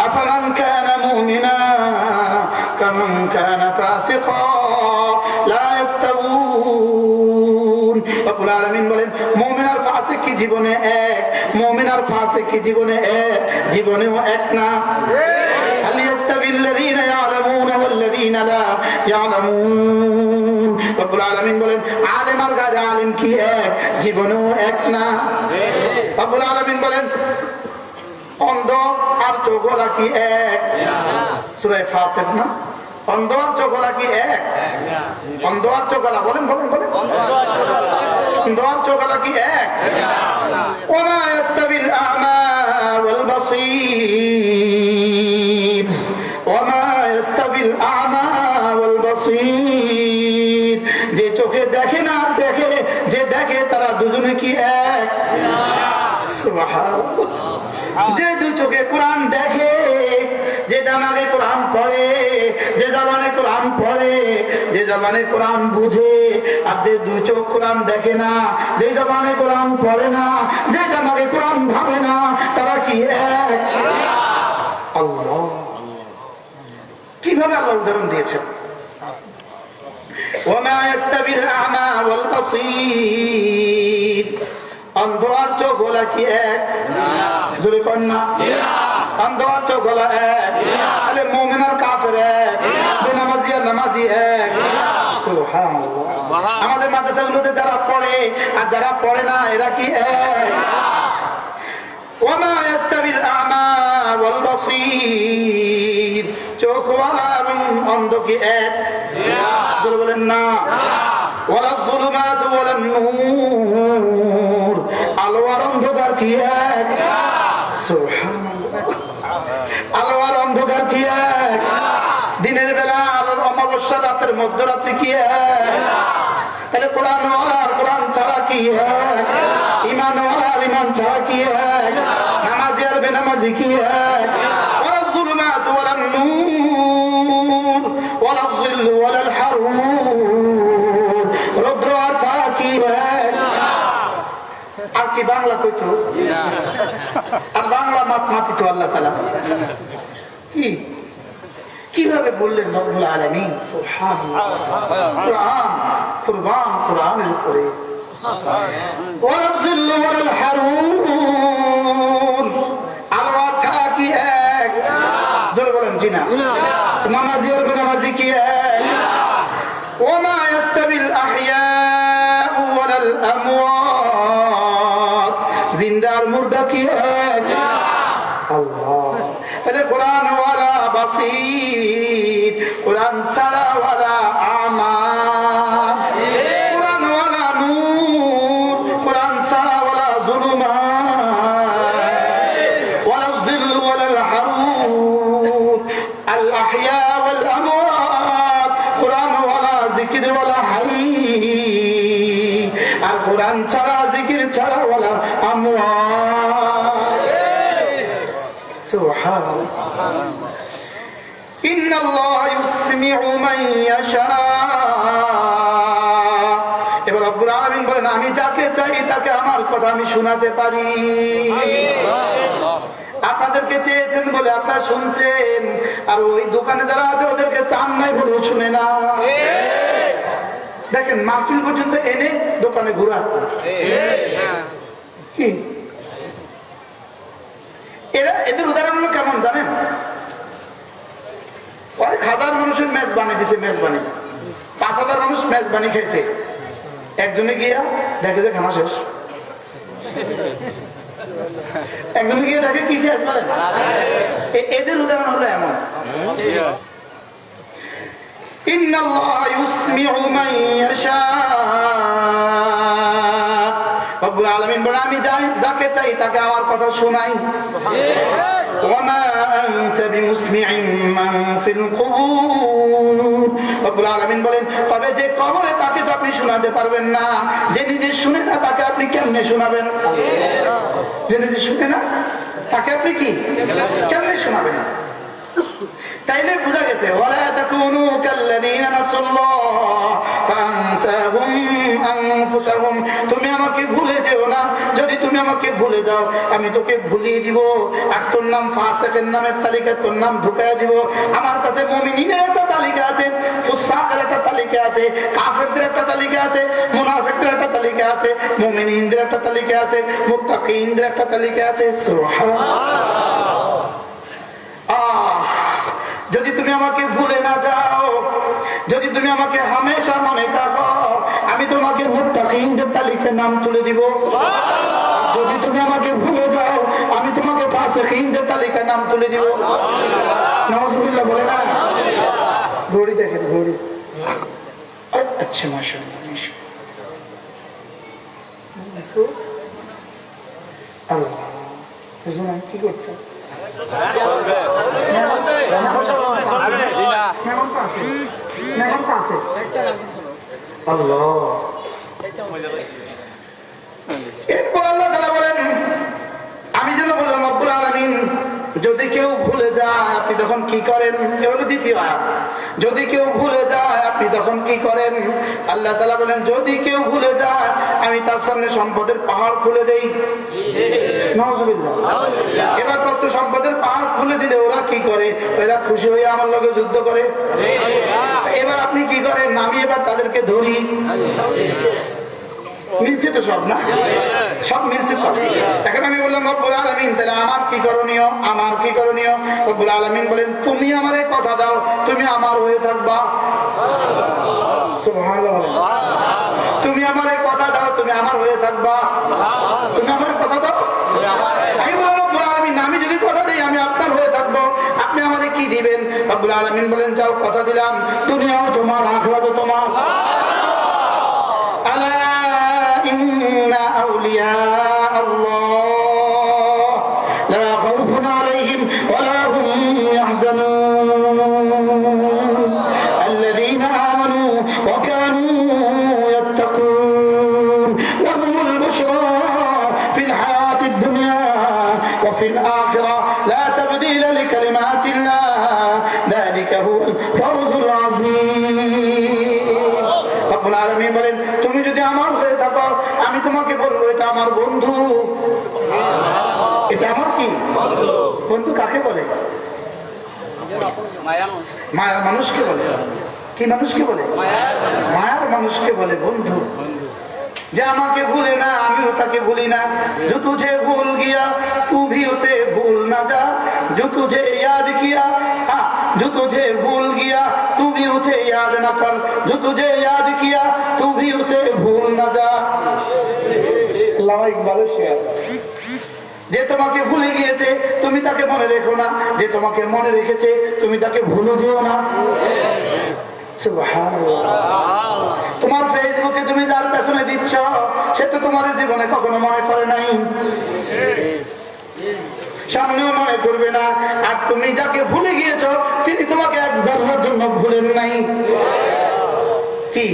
আফামান কানা মুমিনা কামান কানা ফাসিকা লা ইস্তাউন। রব্বুল আলামিন বলেন মুমিন আর ফাসিক কি জীবনে এক? মুমিন আর ফাসিক কি জীবনে এক? জীবনেও এক না। হাল ইস্তাবিল্লাযীনা ইয়ালামুনা ওয়াল্লাযীনা লা ইয়ালামুন। রব্বুল আলামিন বলেন আলেম আর গায়র আলেম কি এক? জীবনেও এক না। রব্বুল আলামিন বলেন অন্ধ আর চোখলা কি এক? সূরা ফাতির না? অন্ধ আর চোখলা কি এক? অন্ধ আর চোখলা বলেন বলেন বলেন, অন্ধ আর চোখলা কি এক? ওয়া মা ইস্তাবিল আ'মা ওয়াল বাসীর, ওয়া মা ইস্তাবিল আ'মা ওয়াল বাসীর। যে চোখে দেখে না দেখে, যে দেখে তারা দুজনে কি এক? সুবহানাল্লাহ। যে দুই চোখে কোরআন দেখে, যে দামাগে কোরআন পড়ে, যে জবানে কোরআন পড়ে, যে জবানে কোরআন বুঝে, আর যে দুই চোখ কোরআন দেখে না, যে জবানে কোরআন পড়ে না, যে দামাগে কোরআন ভাবে না, তারা কি এক? আল্লাহ কিভাবে আল্লাহ উদাহরণ দিয়েছেন? ওয়া মা ইস্তাবিল আ'মা ওয়াল বাসীর। অন্ধ আর চোখ গোলা কি এক? জোরে কর না। অন্ধ আর চোখ গোলা এক? তাহলে মুমিন আর কাফের এক? বেনামাজি আর নামাজি এক? সুবহানাল্লাহ। আমাদের মাদ্রাসাগুলোতে যারা পড়ে আর যারা পড়ে না এরা কি এক? ওয়া মা ইস্তাবিল আ'মা ওয়াল বাসীর। চোখওয়ালা এবং অন্ধ কি এক? জোরে বলেন না। ওয়ালা যুলুমাতু ওয়ালা নূর। আলো আর অন্ধকার কি এক? সুবহানাল্লাহ। আলো আর অন্ধকার কি এক? দিনের বেলা আলোর অমাবস্যা, রাতের মধ্যরাত্রি কি এক? তাহলে কোরআন ওয়ালা আর কোরআন ছাড়া কি এক? ঈমান ওয়ালা আর ঈমান ছাড়া কি এক? নামাজি আর বেনামাজি কি এক? ওয়ালা যুলুমাতু ওয়ালা নূর ওয়ালা যিল্লু ওয়ালা হারুর। রৌদ্র আর ছায়া কি এক? আর কি বাংলা কইতো? আর বাংলা মাতিত আল্লাহ তাআলা। কি কিভাবে বললেন রব্বুল আলামিন? সুবহানাল্লাহ। কুরআন কুরবান কুরআনের উপরে। ওয়ালা যিল্লু ওয়ালা হারুর। আলো আর ছায়া কি এক? জোরে বলেন জি না। নামাজি আর বেনামাজি কি এক? ওমা ইয়াস্তাবিল আহইয়াউ ওয়ালাল আমওয়াত, জিন্দা আর মুর্দা কি এক? আল্লাহ। তাহলে কোরআন ওয়ালা বাসীর, কোরআন ছাড়া ওয়ালা আমা, কোরআন ওয়ালা নূর, কোরআন ছাড়া ওয়ালা যুলুমাত, ওয়ালা যিল ওয়ালাল হারুর, আল আহইয়া ওয়াল আমওয়াত, কোরআন ওয়ালা জিকির ওয়ালা হাই, আর কোরআন ছাড়া জিকির ছাড়া ওয়ালা আমওয়াত। সুবহানাল্লাহ। ইন্নাল্লাহা ইউসমিউ মান ইয়াশা। এবার রব্বুল আলামিন বলেন আমি যাকে চাই তাকে আমার কথা আমি শোনাতে পারি। আপনাদেরকে চেয়েছেন বলে আপনারা শুনছেন, আর ওই দোকানে যারা আছে ওদেরকে চান নাই বলে শুনে না। দেখেন মাহফিল পর্যন্ত এনে দোকানে ঘোরা কি, এদের উদাহরণ কেমন জানেন? কয়েক হাজার মানুষের মেজবানি দিছে, মেজবানি 5,000 মানুষ মেজবানি খেয়েছে, একজনে গিয়া দেখে যে খানা শেষ, একজনে গিয়ে দেখে কি শেষ বলেন। এদের উদাহরণ হলো এমন। ইন্নাল্লাহা ইউসমিউ মান ইয়াশা। রব্বুল আলামিন বলেন আমি যাকে চাই তাকে আমার কথা শোনাই। ওয়ামা আনতা বিমুসমিইন মান ফিল কুবুর। রব্বুল আলামিন বলেন তবে যে কবরে তাকে তো আপনি শোনাতে পারবেন না, যে নিজে শুনে না তাকে আপনি কেমনে শোনাবেন? যে নিজে শুনে না তাকে আপনি কি কেমনে শোনাবেন? তাইলে বোঝা গেছে ওয়ালা তাকুনু কাল্লাযীনা নাসাল্লাহ ফাআনসাহুম আনফুসাহুম। তুমি আমাকে ভুলে যেও না, যদি তুমি আমাকে ভুলে যাও আমি তোকে ভুলিয়ে দিব, আর তোর নাম ফাসিকের নামের তালিকায় তোর নাম ঢুকাইয়া দিব। আমার কাছে মুমিনের একটা তালিকা আছে, ফুসাকের একটা তালিকা আছে, কাফেরদের একটা তালিকা আছে, মুনাফিকদের একটা তালিকা আছে, মুমিনদের একটা তালিকা আছে, মুত্তাকিনদের একটা তালিকা আছে। সুবহানাল্লাহ। যদি তুমি আমাকে ভুলে না যাও, যদি তুমি আমাকে হামেশা মনে রাখো, আমি তোমাকে মুত্তাকিনদের তালিকায় নাম তুলে দিব। যদি তুমি আমাকে ভুলে যাও আমি তোমাকে ফাসিকিনদের তালিকায় নাম তুলে দিব। নাউজুবিল্লাহ বলে না। ঘড়ি দেখেন, ঘড়ি। আচ্ছা মাশাআল্লাহ, আল্লাহ বুঝলেন কি করতে আমি যেন বললাম রব্বুল আলামিন যদি কেউ ভুলে যায় আপনি তখন কি করেন? এগুলো দ্বিতীয় আয়াত। যদি কেউ ভুলে যায় আপনি তখন কি করেন? আল্লাহ তাআলা বলেন যদি কেউ ভুলে যায় আমি তার সামনে সম্পদের পাহাড় খুলে দেই। নাউজুবিল্লাহ। এবার প্রশ্ন, সম্পদের পাহাড় খুলে দিলে ওরা কি করে? ওরা খুশি হয়ে আমার লগে যুদ্ধ করে। এবার আপনি কি করেন? আমি এবার তাদেরকে ধরি। মিলছে তো সব না? সব মিলছে তো। এখন আমি বললাম রব্বুল আলামিন তাহলে আমার কি করণীয়? আমার কি করণীয়? রব্বুল আলামিন বলেন তুমি আমারে কথা দাও তুমি আমার হয়ে থাকবা। সুবহানাল্লাহ। তুমি আমারে কথা দাও তুমি আমার হয়ে থাকবা। তুমি আমারে কথা দাও। আমি বললাম রব্বুল আলামিন আমি যদি কথা দিই আমি আপনার হয়ে থাকবো, আপনি আমারে কি দিবেন? রব্বুল আলামিন বলেন যাও কথা দিলাম, দুনিয়াও তোমার আখিরাতও তোমার। আলা ইন্না আউলিয়া আল্লাহ লা খাউফুন আলাইহিম ওয়া লা হুম ইয়াহজানুন আল্লাযীনা আমানু ওয়া কানু ইয়াত্তাকুন লাহুমুল বুশরা ফিল হায়াতিদ দুনিয়া ওয়া ফিল আখিরাহ লা তাবদীলা লিকালিমাতিল্লাহ যালিকা হুয়াল ফাওজুল আযীম। রব্বুল আলামিন বলেন তুমি যদি আমার হয়ে থাকো আমি তোমাকে বলবো এটা আমার বন্ধু। এটা আমার কি বন্ধু? বন্ধু কাকে বলে? মায়ার মানুষকে বলে। কি মানুষকে বলে? মায়ার মানুষকে বলে বন্ধু। যে আমাকে ভুলে না আমিও তাকে ভুলি না। जो तुझे भूल गया तू भी उसे भूल ना जा, जो तुझे याद किया जो तुझे भूल गया तू भी उसे याद न कर जो तुझे याद किया तू भी उसे भूल न जा আল্লামা ইকবালের শের যে তোমাকে ভুলে গিয়েছে তুমি তাকে মনে রেখো না যে তোমাকে মনে রেখেছে তুমি তাকে ভুলে যেও না তোমার ফেসবুকে তুমি যার পেছনে দিচ্ছ সে তো তোমার জীবনে কখনো মনে করে নাই সামনেও মনে করবে না আর তুমি যাকে ভুলে গিয়েছো তিনি তোমাকে এক জাররার জন্য ভুলেন নাই কি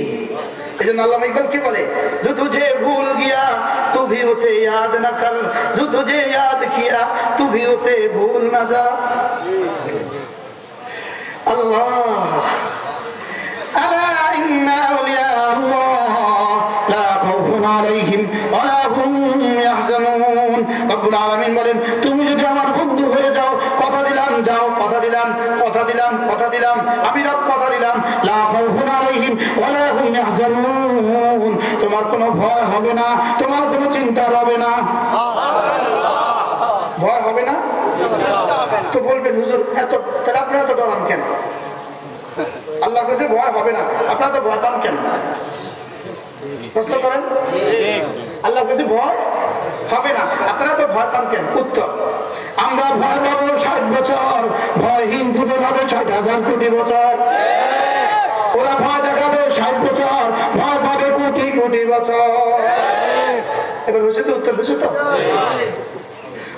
এজন্য আল্লামা ইকবাল কি বলে जो तुझे भूल गया तू भी उसे याद न कर जो तुझे याद किया तू भी उसे भूल न जा अल्लाह अला इन्ना औलिया अल्लाह ला खौफुन अलैहिम वला हुम याहजानुन রব্বুল আলামিন বলেন তুমি যদি আমার বন্ধু হয়ে যাও কথা দিলাম যাও কথা দিলাম কথা দিলাম কথা দিলাম আমি রব কথা দিলাম লা খাউফুন আলাইহিম ওয়ালা হুম ইয়াহজানুন তোমার কোনো ভয় হবে না তোমার কোনো চিন্তা হবে না ভয় হবে না তো বলবেন হুজুর এত তাহলে আপনারা তো ডরান কেন আল্লাহ কাছে ভয় হবে না আপনারা তো ভয় পান কেন প্রশ্ন করেন আল্লাহ কাছে ভয় হবে না আপনারা তো ভয় পান কেন উত্তর আমরা ভয় পাবো 60 বছর ভয়হীন জীবন হবে 60,000 কোটি বছর ওরা ভয় দেখাবে 60 বছর ভয় পাবে কোটি কোটি বছর এবার হয়েছে তো উত্তর হয়েছে তো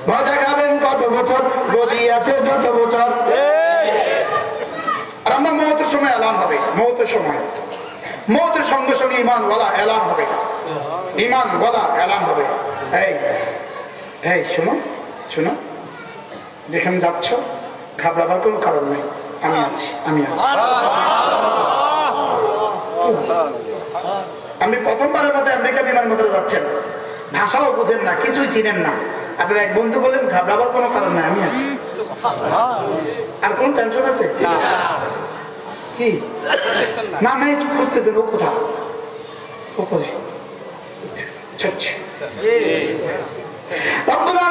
ভয় দেখাবেন কত বছর গদি আছে যত বছর আর আমরা মওতের সময় এলান হবে মওতের সময় মওতের সঙ্গে সঙ্গে ঈমান ওয়ালা এলান হবে ঈমান ওয়ালা এলান হবে এই এই শোনো শোনো যেখানে যাচ্ছ ঘাবড়াবার কোনো কারণ নেই আমি আছি আমি আছি আপনি প্রথমবারের মতো আমেরিকা বিমানবন্দরে যাচ্ছেন ভাষাও বুঝেন না কিছুই চিনেন না আপনার এক বন্ধু বললেন ঘাবড়াবার কোনো কারণ নাই আমি আছি আর কোন টেনশন আছে কি না নাই বুঝতেছেন ও কোথা ও কোথায় ربنا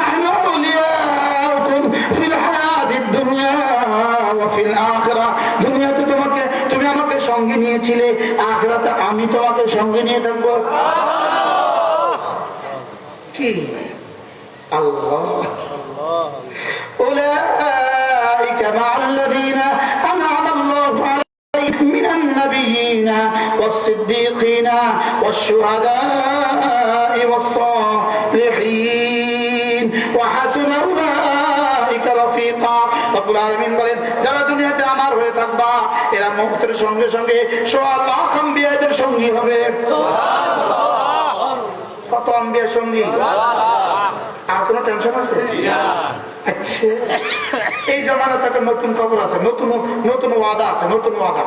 نحن أولياؤكم في الحياة الدنيا وفي الآخرة দুনিয়াতে তোমাকে তুমি আমাকে সঙ্গে নিয়েছিলে আখিরাতে আমি তোমাকে সঙ্গে নিয়ে থাকবো কি আল্লাহ أولئك مع الذين أنعم الله عليهم من النبيين والصديقين والشهداء والصالحين وحسن أولئك رفيقا রব্বুল আলামিন বলেন যারা দুনিয়াতে আমার হয়ে থাকবা এরা মুক্তির সঙ্গে সঙ্গে 100 লাখ আম্বিয়াদের সঙ্গী হবে কত আম্বিয়ার সঙ্গী আর কোনো টেনশন আছে আচ্ছা এই জামানাতে একটা নতুন খবর আছে নতুন নতুন ওয়াদা আছে নতুন ওয়াদা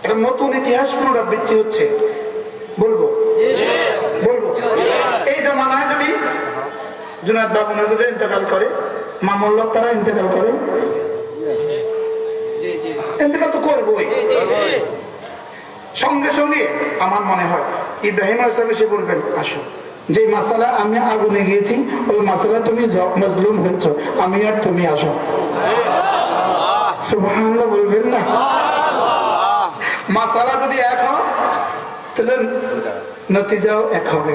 এটা নতুন ইতিহাস পুনরাবৃত্তি হচ্ছে বলবো বলবো এই জামানায় যদি জুনায়েদ বাবু নজরুল ইন্তেকাল করে মামুন লোক তারা ইন্তেকাল করে ইন্তেকাল তো করবোই সঙ্গে সঙ্গে আমার মনে হয় ইব্রাহিম আলাইহিস সালাম এসে বলবেন আসো যে মাসালা আমি আগুনে গিয়েছি ওই মাসালা তুমি মজলুম হয়েছো আমি আর তুমি আসো সুবহানাল্লাহ বলবেন না মাসালা যদি এক হয় তাহলে নতিজাও এক হবে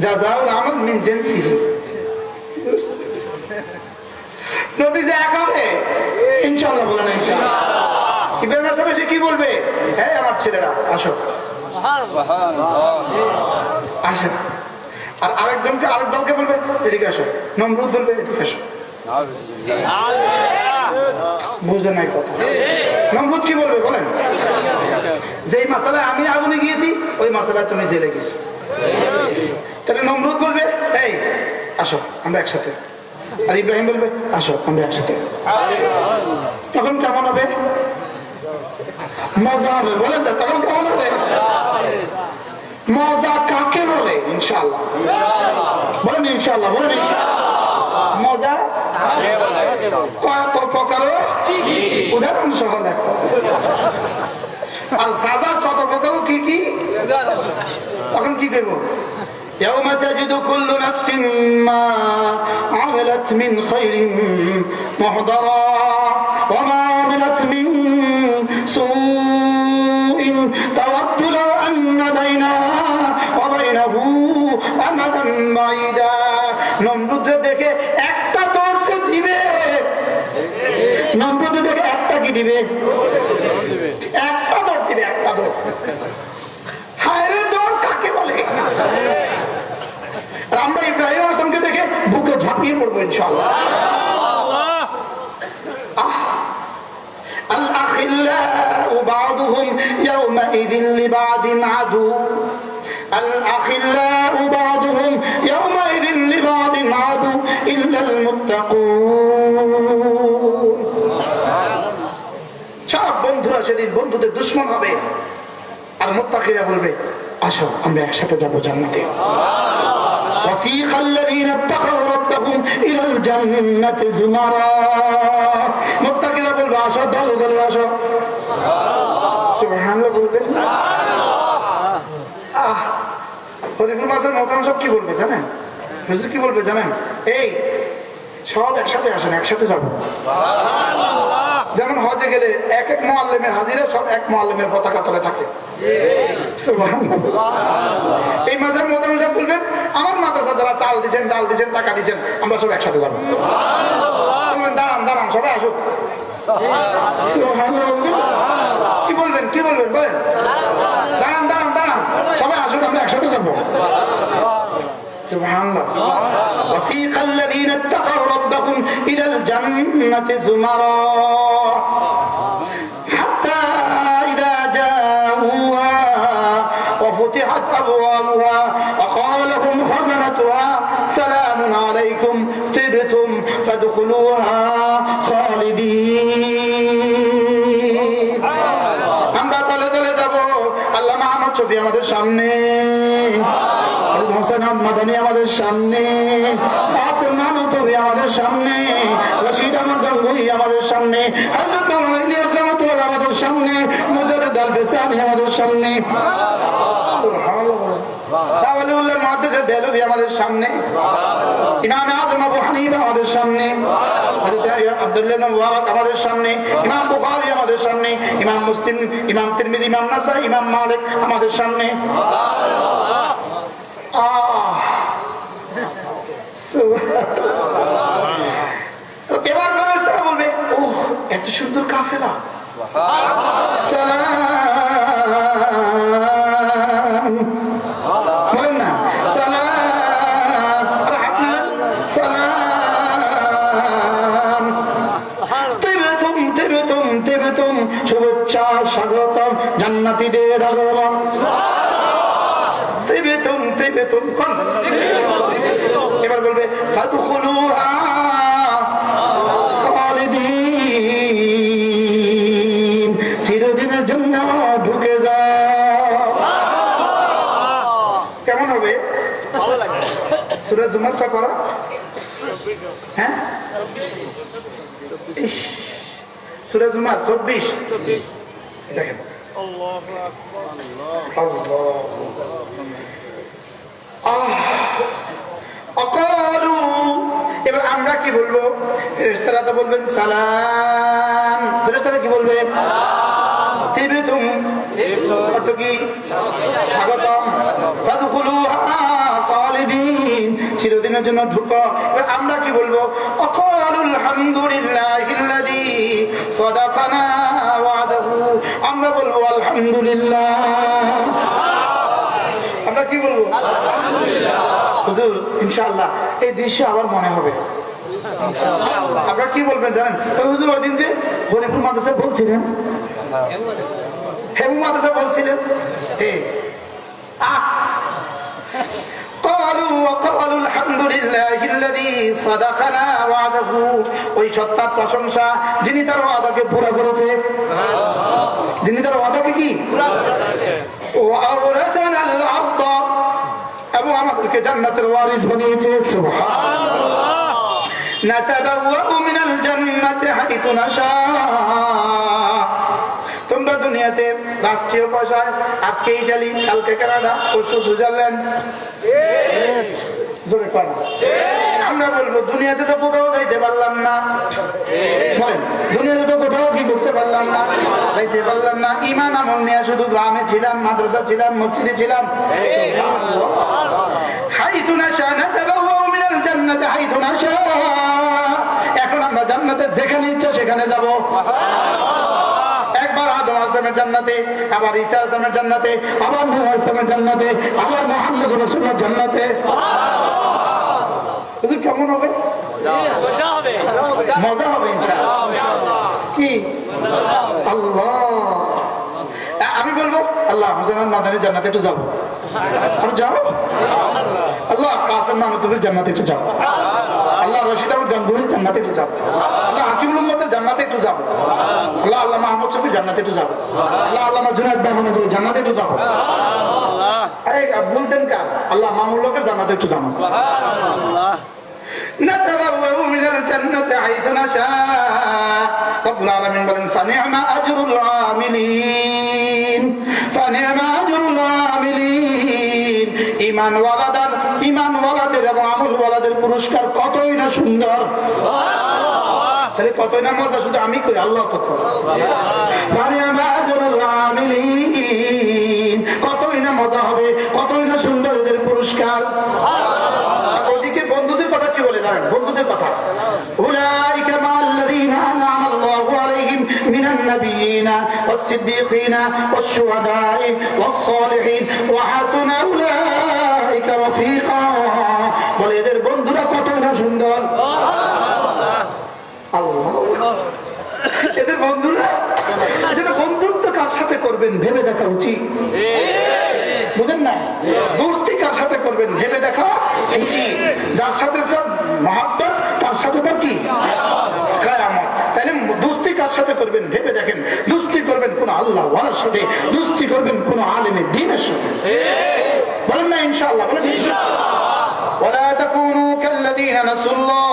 জাযাউ আমাল মিন জিনসি নতিজা এক হবে ইনশাআল্লাহ বলেন ইনশাআল্লাহ ইব্রাহিম আলাইহিস সালাম এসে কি বলবে হ্যাঁ আমার ছেলেরা আসো আসেন আর আরেকজনকে আরেক দলকে বলবে এদিকে আসো নমরুদ বলবে এদিকে আসো বুঝলেন নাই কথা নমরুদ কি বলবে বলেন যেই মাসালায় আমি আগুনে গিয়েছি ওই মাসালায় তুমি জেলে গেছো তাহলে নমরুদ বলবে এই আসো আমরা একসাথে আর ইব্রাহিম বলবে আসো আমরা একসাথে তখন কেমন হবে মজা হবে বলেন না তখন কেমন হবে মজা কাকে বলে ইনশাআল্লাহ বলেন ইনশাআল্লাহ বলেন মজা কত প্রকার উদাহরণ সহ লেখো আর সাজা কত প্রকার কি কি তখন কি করবো يوم تجد كل نفس ما عملت من خير محضرا وما عملت من سوء تود لو أن بينها وبينه أمدا بعيدا নমরুদ দেখে একটা দর্শ দিবে, নমরুদ দেখে একটা কি দিবে, একটা দৌড় দিবে, একটা দৌড়। হায়রে দৌড় কাকে বলে? আমরা ইব্রাহিম আসলামকে দেখে বুকে ঝাঁপিয়ে পড়বো ইনশাআল্লাহ। الأخلاء بعضهم يومئذ لبعض عدو الأخلاء بعضهم يومئذ لبعض عدو إلا المتقون সব বন্ধুরা সেদিন বন্ধুদের দুশমন হবে আর মুত্তাকিরা বলবে আসো আমরা একসাথে যাবো জান্নাতে وسيق الذين اتقوا ربهم إلى الجنة زمرا মুত্তাকিরা বলবে আসো দলে দলে আসো সুবহানাল্লাহ বলবে হরিপুর মাঝের মতাম সব কি বলবে জানেন, হুজুর কি বলবে জানেন, এই সব একসাথে আসেন একসাথে যাবো। যেমন হজে গেলে এক এক মুআল্লিমের হাজিরা সব এক মুআল্লিমের পতাকা তলে থাকে। এই মাঝের মতাম সব বলবেন আমার মাদ্রাসা যারা চাল দিচ্ছেন ডাল দিচ্ছেন টাকা দিচ্ছেন আমরা সব একসাথে যাবো। বলবেন দাঁড়ান দাঁড়ান সবাই আসুক। কি বলবেন কি বলবেন বলেন, দাঁড়ান দাঁড়ান দাঁড়ান সবাই আসুক আমরা একসাথে যাবো। সুবহানাল্লাহ। وسيق الذين اتقوا ربهم إلى الجنة زمرا حتى إذا جاءوها وفتحت أبوابها وقال لهم خزنتها سلام عليكم طبتم فادخلوها خالدين আমরা তলে তলে যাবো। আল্লামা আহমদ শফি আমাদের সামনে, হোসেন মাদানী আমাদের সামনে, আসিফ নানুতুবি আমাদের সামনে, রশিদ আহমদ গঙ্গুহি আমাদের সামনে, হযরত মাওলানা ইলিয়াস রহমাতুল্লাহ আমাদের সামনে, মুজাদ্দিদ আল-বিসানি আমাদের সামনে, সুবহানাল্লাহ। তাওয়ালিউল্লাহ মুহাদ্দিস দেহলভী আমাদের সামনে, ইমাম আযম আবু হানিফা আমাদের সামনে, হযরত আব্দুল্লাহ ইবনে মুবারক আমাদের সামনে, ইমাম বুখারী আমাদের সামনে, ইমাম মুসলিম, ইমাম তিরমিজি, ইমাম নাসাই, ইমাম মালিক আমাদের সামনে। এবার ফেরেশতারা বলবে ওহ এত সুন্দর কাফেলা, সালাম বলেন না, সালাম সালাম তিবতুম তিবতুম তিবতুম শুভেচ্ছা স্বাগতম জান্নাতীদের আগমন তিবতুম তিবতুম কোন এবার বলবে ফাদখুলুহা খালিদিন চিরদিনের জন্য ঢুকে যাও। কেমন হবে? ভালো লাগবে। সূরা জুমারটা পড়া, হ্যাঁ সূরা জুমার 24 দেখেন। আল্লাহু আকবার আল্লাহু আকালু এবার আমরা কি বলবো? ফেরেশতারা তো বলবেন সালাম। ফেরেশতারা কি বলবে? তিবতুম অর্থ কি? স্বাগতম। ফাদখুলুহা খালিদিন চিরদিনের জন্য ঢুকো। এবার আমরা কি বলবো? আকালুল হামদুলিল্লাহিল্লাযী সাদাকানা ওয়াদাহু। আমরা বলবো আলহামদুলিল্লাহ। আমরা কি বলবো? আলহামদুলিল্লাহ। হুজুর ইনশাআল্লাহ এই দৃশ্য আবার মনে হবে। আপনারা কি বলবেন জানেন? ওই হুজুর ওই দিন যে হরিপুর মাদ্রাসায় বলছিলেন, হেমু মাদ্রাসা বলছিলেন, ওই সত্তার প্রশংসা যিনি তার ওয়াদাকে পুরো করেছে, যিনি তার ওয়াদাকে কি এবং আমাদেরকে জান্নাতের ওয়ারিস বানিয়েছে। সুবহানাল্লাহ। নাতাবাওয়াউ মিনাল জান্নাতি হাইতু নাশা। তোমরা দুনিয়াতে রাষ্ট্রীয় পয়সায় আজকে ইতালি, কালকে কানাডা, পরশু সুইজারল্যান্ড, জোরে কর না। আমরা বলবো দুনিয়াতে তো কোথাও যাইতে পারলাম না, বলেন দুনিয়াতে তো কোথাও কি করতে পারলাম না, যাইতে পারলাম না। ঈমান আমল নিয়ে শুধু গ্রামে ছিলাম, মাদ্রাসা ছিলাম, মসজিদে ছিলাম। হাইতু নাশা নাতাবাওয়াউ মিনাল জান্নাতি হাইতু নাশা। এখন আমরা জান্নাতে যেখানে ইচ্ছা সেখানে যাব। একবার আদম আসলামের জান্নাতে, আবার ঈসা আসলামের জান্নাতে, আবার নূহ আসলামের জান্নাতে, আবার মুহাম্মদ রাসূলুল্লাহর জান্নাতে। হুজুর কেমন হবে? মজা হবে ইনশাআল্লাহ। কি আল্লাহ, আমি বলবো আল্লাহ হোসেন মাদানী জান্নাতে একটু যাবো, আর যাও। আল্লাহ কাসেম মাহমুদুর জান্নাতে একটু যাবো, আল্লাহ রশিদ আহমদ গাঙ্গুহির জান্নাতে একটু যাবো, আল্লাহ হাকিমুল উম্মতের জান্নাতে একটু যাবো, আল্লাহ আল্লাহ মাহমুদ শফির জান্নাতে একটু যাবো, আল্লাহ আল্লামা জুনায়েদ বাহমানুর জান্নাতে একটু যাবো। আরে বলতেন কার? আল্লাহ মামুল লোকের জান্নাতে একটু যাবো। نتبوأ من الجنة حيث نشاء. رب العالمين বলেন فنعم أجر العاملين فنعم أجر العاملين. ঈমান ওয়ালাদের এবং আমল ওয়ালাদের পুরস্কার কতই না সুন্দর, তাহলে কতই না মজা। শুধু আমি কই, আল্লাহ তো কয় فنعم أجر العاملين. কতই না মজা হবে, কতই না সুন্দর এদের পুরস্কার। ওদিকে বন্ধুদের কথা কি বলে জানেন? বন্ধুদের কথা أولئك مع الذين أنعم الله عليهم من النبيين والصديقين والشهداء والصالحين وحسن أولئك رفيقا. বলে এদের বন্ধুরা কত না সুন্দর। আল্লাহ, এদের বন্ধুরা, এদের বন্ধুত্ব কার সাথে করবেন ভেবে দেখা উচিত, বুঝেন না? দোস্তি কার সাথে করবেন ভেবে দেখা উচিত। যার সাথে মহাব্বত তার সাথে তার কি কিয়ামত। তাইলে দোস্তি কার সাথে করবেন ভেবে দেখেন। দোস্তি করবেন কোন আল্লাহ ওয়ালার সাথে, দোস্তি করবেন কোন আলেমে দ্বীনের সাথে। বলেন না ইনশাআল্লাহ? বলেন ইনশাআল্লাহ। ওয়ালা তাকুনু কাল্লাযীনা নাসুল্লাহ।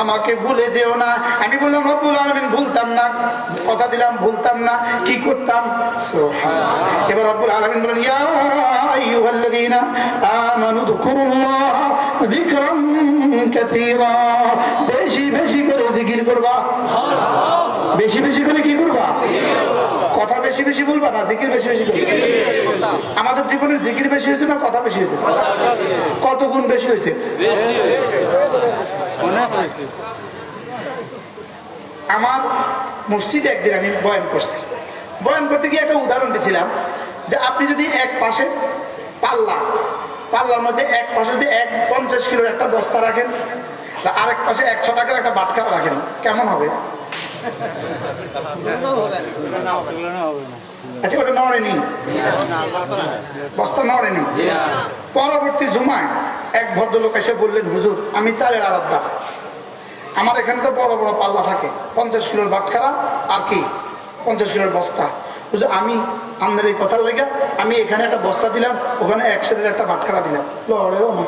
আমাকে ভুলে যেও না। আমি বললাম রব্বুল আলামিন ভুলতাম না, কথা দিলাম ভুলতাম না, কি করতাম? সুবহানাল্লাহ। এবার রব্বুল আলামিন বলেন ইয়া আইয়ুহাল্লাযীনা আমানু যকুরুল্লাহ যিকরান কাসীরা। বেশি বেশি করে জিকির করবা। বেশি বেশি করে কি করবা? কথা বেশি বেশি বলবা না, জিকির বেশি বেশি করবা। আমাদের জীবনের জিকির বেশি হয়েছে না কথা বেশি হয়েছে? কত গুণ বেশি হয়েছে? আমার মসজিদে একদিন আমি বয়ান করছি, বয়ান করতে গিয়ে একটা উদাহরণ দিয়েছিলাম যে আপনি যদি এক পাশে পাল্লার মধ্যে এক পাশে যদি 50 কিলোর একটা বস্তা রাখেন, আরেক পাশে 100 টাকার একটা বাটখারা রাখেন, কেমন হবে? আচ্ছা, ওটা নড়েনি, বস্তা নড়েনি। পরবর্তী জুমায় এক ভদ্রলোক এসে বললেন হুজুর আমি চালের আড়তদার, আমার এখানে তো বড় বড় পাল্লা থাকে, 50 কিলোর বাটখারা আর কি 50 কিলোর বস্তা। হুজুর আমি আপনার এই কথার লেগে আমি এখানে একটা বস্তা দিলাম, ওখানে 100 একটা বাটখারা দিলাম, লড়েও না।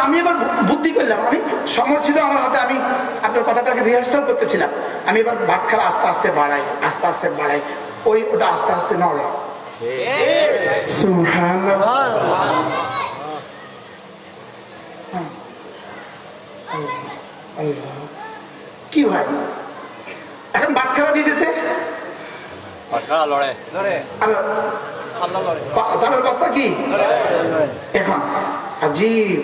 আমি এবার বুদ্ধি করলাম, আমি সময় ছিল আমার হাতে, আমি আপনার কথাটাকে রিহার্সাল করতেছিলাম। আমি এবার বাটখারা আস্তে আস্তে বাড়াই, আস্তে আস্তে বাড়াই, ওটা আস্তে আস্তে নড়ে। কি ভাই এখন বাটখারা দিতেছে, চালের বস্তা কি এখন আজীব।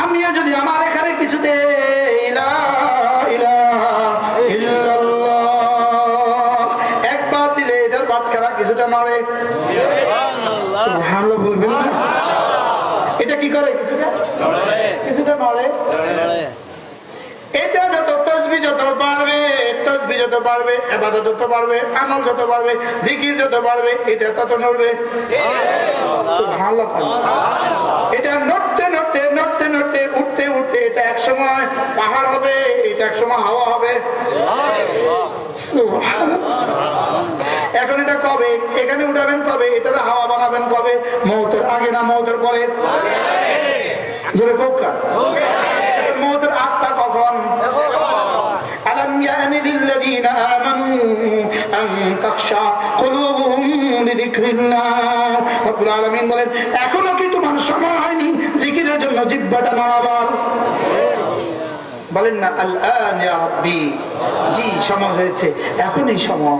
আমিও যদি আমার এখানে কিছুতে একবার দিলে এটার বাটখারা কিছুটা নড়ে, বলবেন না? এটা কি করে? কিছুটা নড়ে। এটা যত তাসবিহ যত বাড়বে, ইবাদত যত বাড়বে, আমল যত বাড়বে, জিকির যত বাড়বে, এটা তত নড়বে। সুবহানাল্লাহ। এটা নড়তে নড়তে নড়তে নড়তে উঠতে উঠতে এটা এক সময় পাহাড় হবে, এটা এক সময় হাওয়া হবে। এখন এটা কবে এখানে উঠাবেন, কবে এটার হাওয়া বানাবেন, কবে? মওতের আগে না মওতের পরে? জোরে কোকা। মওতের আগটা কখন? ألم يأن للذين آمنوا أن تخشع قلوبهم لذكر আলামিন বলেন, এখনো কি তোমার সময় হয়নি জিকিরের জন্য জিহ্বাটা নাড়াবার? বলেন না আল-আন ইয়া রাব্বি, জি সময় হয়েছে, এখনই সময়।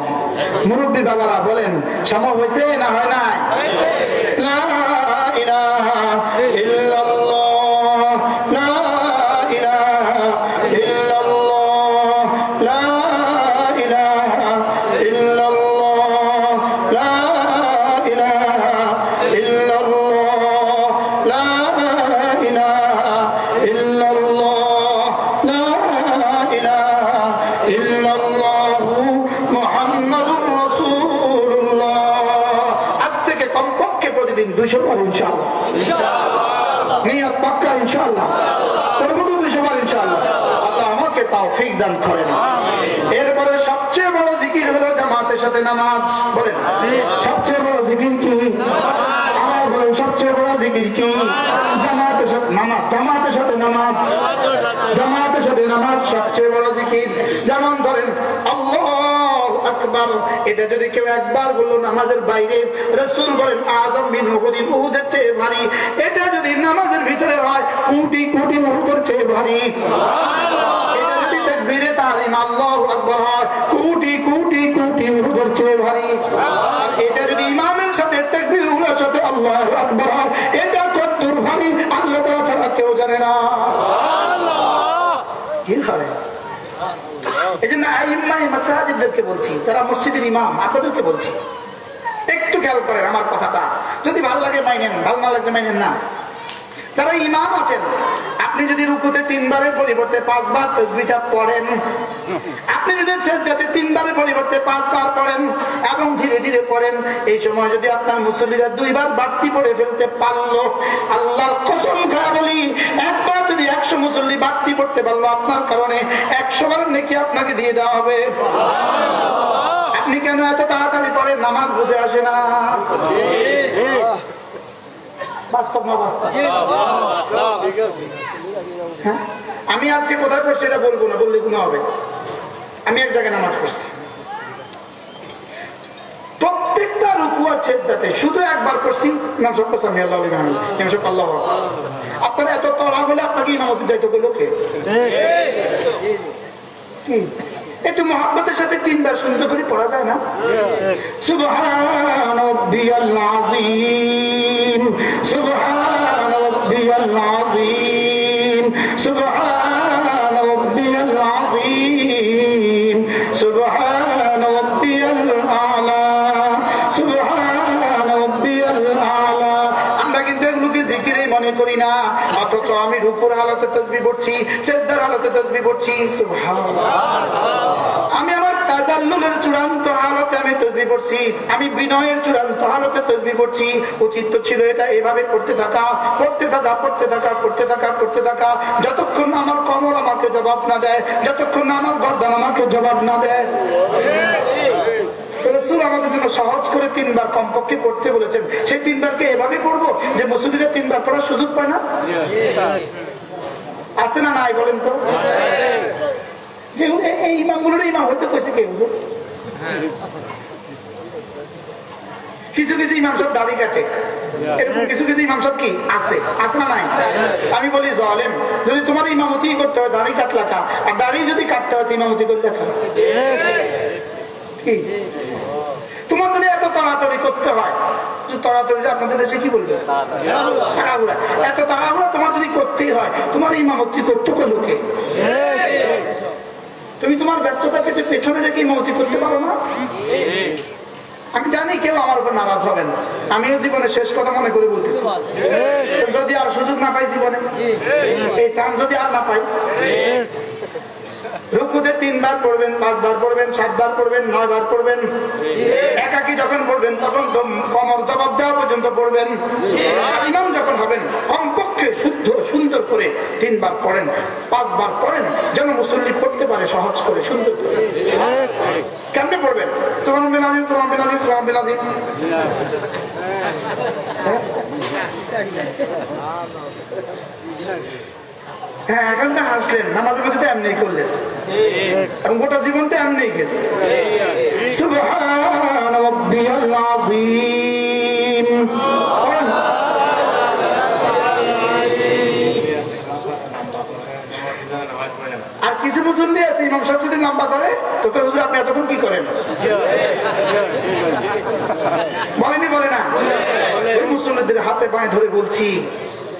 মুরব্বী বাবারা বলেন, সময় হয়েছে না হয় নাই? লা ইলাহা ইল্লাল্লাহ, লা ইলাহা ইল্লাল্লাহ, লা ইলাহা ইল্লাল্লাহ, লা ইলাহা ইল্লাল্লাহ, লা ইলাহা ইল্লাল্লাহ, লা ইলাহা ইল্লাল্লাহু মুহাম্মাদুর রাসূলুল্লাহ। আজ থেকে কমপক্ষে প্রতিদিন 200 বার ইনশাআল্লাহ। নিয়ত পাক্কা ইনশাআল্লাহ। করব 200 বার ইনশাআল্লাহ। আল্লাহ আমাকে তৌফিক দান করেন। এরপরে সবচেয়ে বড় জিকির হলো জামাতের সাথে নামাজ। বলেন সবচেয়ে বড় জিকির কি? আমার বলেন সবচেয়ে বড় জিকির কি? জামাতের সাথে নামাজ। জামাতের সাথে নামাজ, জামাতের সাথে নামাজ সবচেয়ে বড় জিকির। যেমন ধরেন আল্লাহু আকবার, এটা যদি কেউ একবার বললো নামাজের বাইরে, রাসূল বলেন আযম মিন উহুদিন, উহুদের চেয়ে ভারী। এটা যদি নামাজের ভিতরে হয়, কোটি কোটি উহুদের চেয়ে ভারী। এটা যদি তাকবীরে তাহরিম আল্লাহু আকবার হয়, কোটি কোটি কোটি উহুদের চেয়ে ভারী। আর এটা যদি ইমামের সাথে তাকবীরুলের সাথে আল্লাহু আকবার হয়, এটা কতদূর ভারী আল্লাহ তাআলা ছাড়া কেউ জানে না। কি হয়? এই জন্য আইম্মায়ে মাসাজিদদেরকে বলছি, যারা মসজিদের ইমাম, আপনাদেরকে বলছি একটু খেয়াল করেন আমার কথাটা। যদি ভালো লাগে মাইনেন, ভালো না লাগলে মাইনেন না। যারা ইমাম আছেন, আপনি যদি রুকুতে 3 বারের পরিবর্তে 5 বার তাসবিহটা পড়েন, আপনি যদি সিজদাতে 3 বারের পরিবর্তে 5 বার পড়েন এবং ধীরে ধীরে পড়েন, এই সময় যদি আপনার মুসল্লিরা 2 বার বাড়তি পড়ে ফেলতে পারলো, আল্লাহর কসম খায়া বলি, একবার যদি 100 মুসল্লি বাড়তি পড়তে পারলো আপনার কারণে, 100 বার নেকি আপনাকে দিয়ে দেওয়া হবে। আপনি কেন এত তাড়াতাড়ি পড়েন? নামাজ বুঝে আসে না। বাস্তব না বাস্তব? হ্যাঁ? আমি আজকে কোথায় পড়ছি এটা বলবো না, বললে গুনাহ হবে। আমি এক জায়গায় নামাজ পড়ছি, প্রত্যেকটা রুকু আর সিজদাতে শুধু একবার পড়ছি ইমাম সাহেব সামি আল্লাহু আলাইহি ইমাম সাহেব আল্লাহু আকবার। আপনারা এত তড়া হলে আপনাকে ইমামতি যাইতে হবে লোকে। কি একটু মহব্বতের সাথে 3 বার সুন্দর করে পড়া যায় না? সুবহান রাব্বিয়াল আযীম, সুবহান রাব্বিয়াল আযীম, সুবহান রাব্বিয়াল আযীম, সুবহান রাব্বিয়াল আ'লা, সুবহান রাব্বিয়াল আ'লা। আমরা কিন্তু এগুলোকে জিকিরই মনে করি না, অথচ আমি রুকুর হালতে তাসবিহ পড়ছি, সিজদার হালতে তাসবিহ পড়ছি। সুবহানাল্লাহ। আমি আমার তাজাল্লুলের চূড়ান্ত হালতে আমি তাসবিহ পড়ছি, আমি বিনয়ের চূড়ান্ত হালতে তাসবিহ পড়ছি। উচিত তো ছিল এটা এভাবে পড়তে থাকা, পড়তে থাকা, পড়তে থাকা, পড়তে থাকা, পড়তে থাকা, যতক্ষণ না আমার কমর আমাকে জবাব না দেয়, যতক্ষণ না আমার গর্দান আমাকে জবাব না দেয়। রাসূল আমাদের জন্য সহজ করে 3 বার কমপক্ষে পড়তে বলেছেন। সেই 3 বারকে এভাবে পড়বো যে মুসল্লিরা 3 বার পড়ার সুযোগ পায় না? আছে না নাই বলেন তো? যে এই ইমামগুলোর ইমাম হইতে কইছে কে? কিছু কিছু ইমাম সব দাড়ি কাটে, এরকম কিছু কিছু ইমাম সব কি আছে, আছে না নাই? আমি বলি জালেম, যদি তোমার ইমামতি করতে হয় দাড়ি কাটলা কা, আর দাড়ি যদি কাটতে হয় ইমামতি করলে কা? কি তোমার যদি এত তাড়াতাড়ি করতে হয়, তাড়াতাড়ি আপনাদের দেশে কি বলবে? তাড়াহুড়া। এত তাড়াহুড়া তোমার যদি করতেই হয়, তোমার ইমামতি করতে কো লোকে? তুমি তোমার ব্যস্ততাকে পেছনে রেখে ইমামতি করতে পারো না? আমি জানি কেউ আমার উপর নারাজ হবেন, আমিও জীবনে শেষ কথা মনে করে বলতেছি। যদি আর সুযোগ না পাই জীবনে, এই চান্স যদি আর না পাই, রুকুতে 3 বার পড়বেন, 5 বার পড়বেন, 7 বার পড়বেন, 9 বার পড়বেন। একাকি যখন পড়বেন তখন কমর জবাব দেওয়া পর্যন্ত পড়বেন। ইমাম যখন হবেন কমপক্ষে শুদ্ধ সুন্দর করে 3 বার পড়েন, 5 বার পড়েন, যেন মুসল্লি পড়তে পারে সহজ করে, সুন্দর করে। কেমনে পড়বেন? সুবহানাল্লাহ, সুবহানাল্লাহ, সুবহানাল্লাহ। হ্যাঁ, এখন তো হাসলেন, নামাজের মধ্যে তো এমনি করলেন, এবং গোটা জীবন তো এমনি গেছে। সুবহান রাব্বিয়াল আযীম। আর কিছু মুসল্লি আছে ইমাম সাহেব যদি লম্বা করে তোকে হুজুর আপনি এতক্ষণ কি করেন বলেনি, বলে না? ওই মুসল্লিদের হাতে পায়ে ধরে বলছি,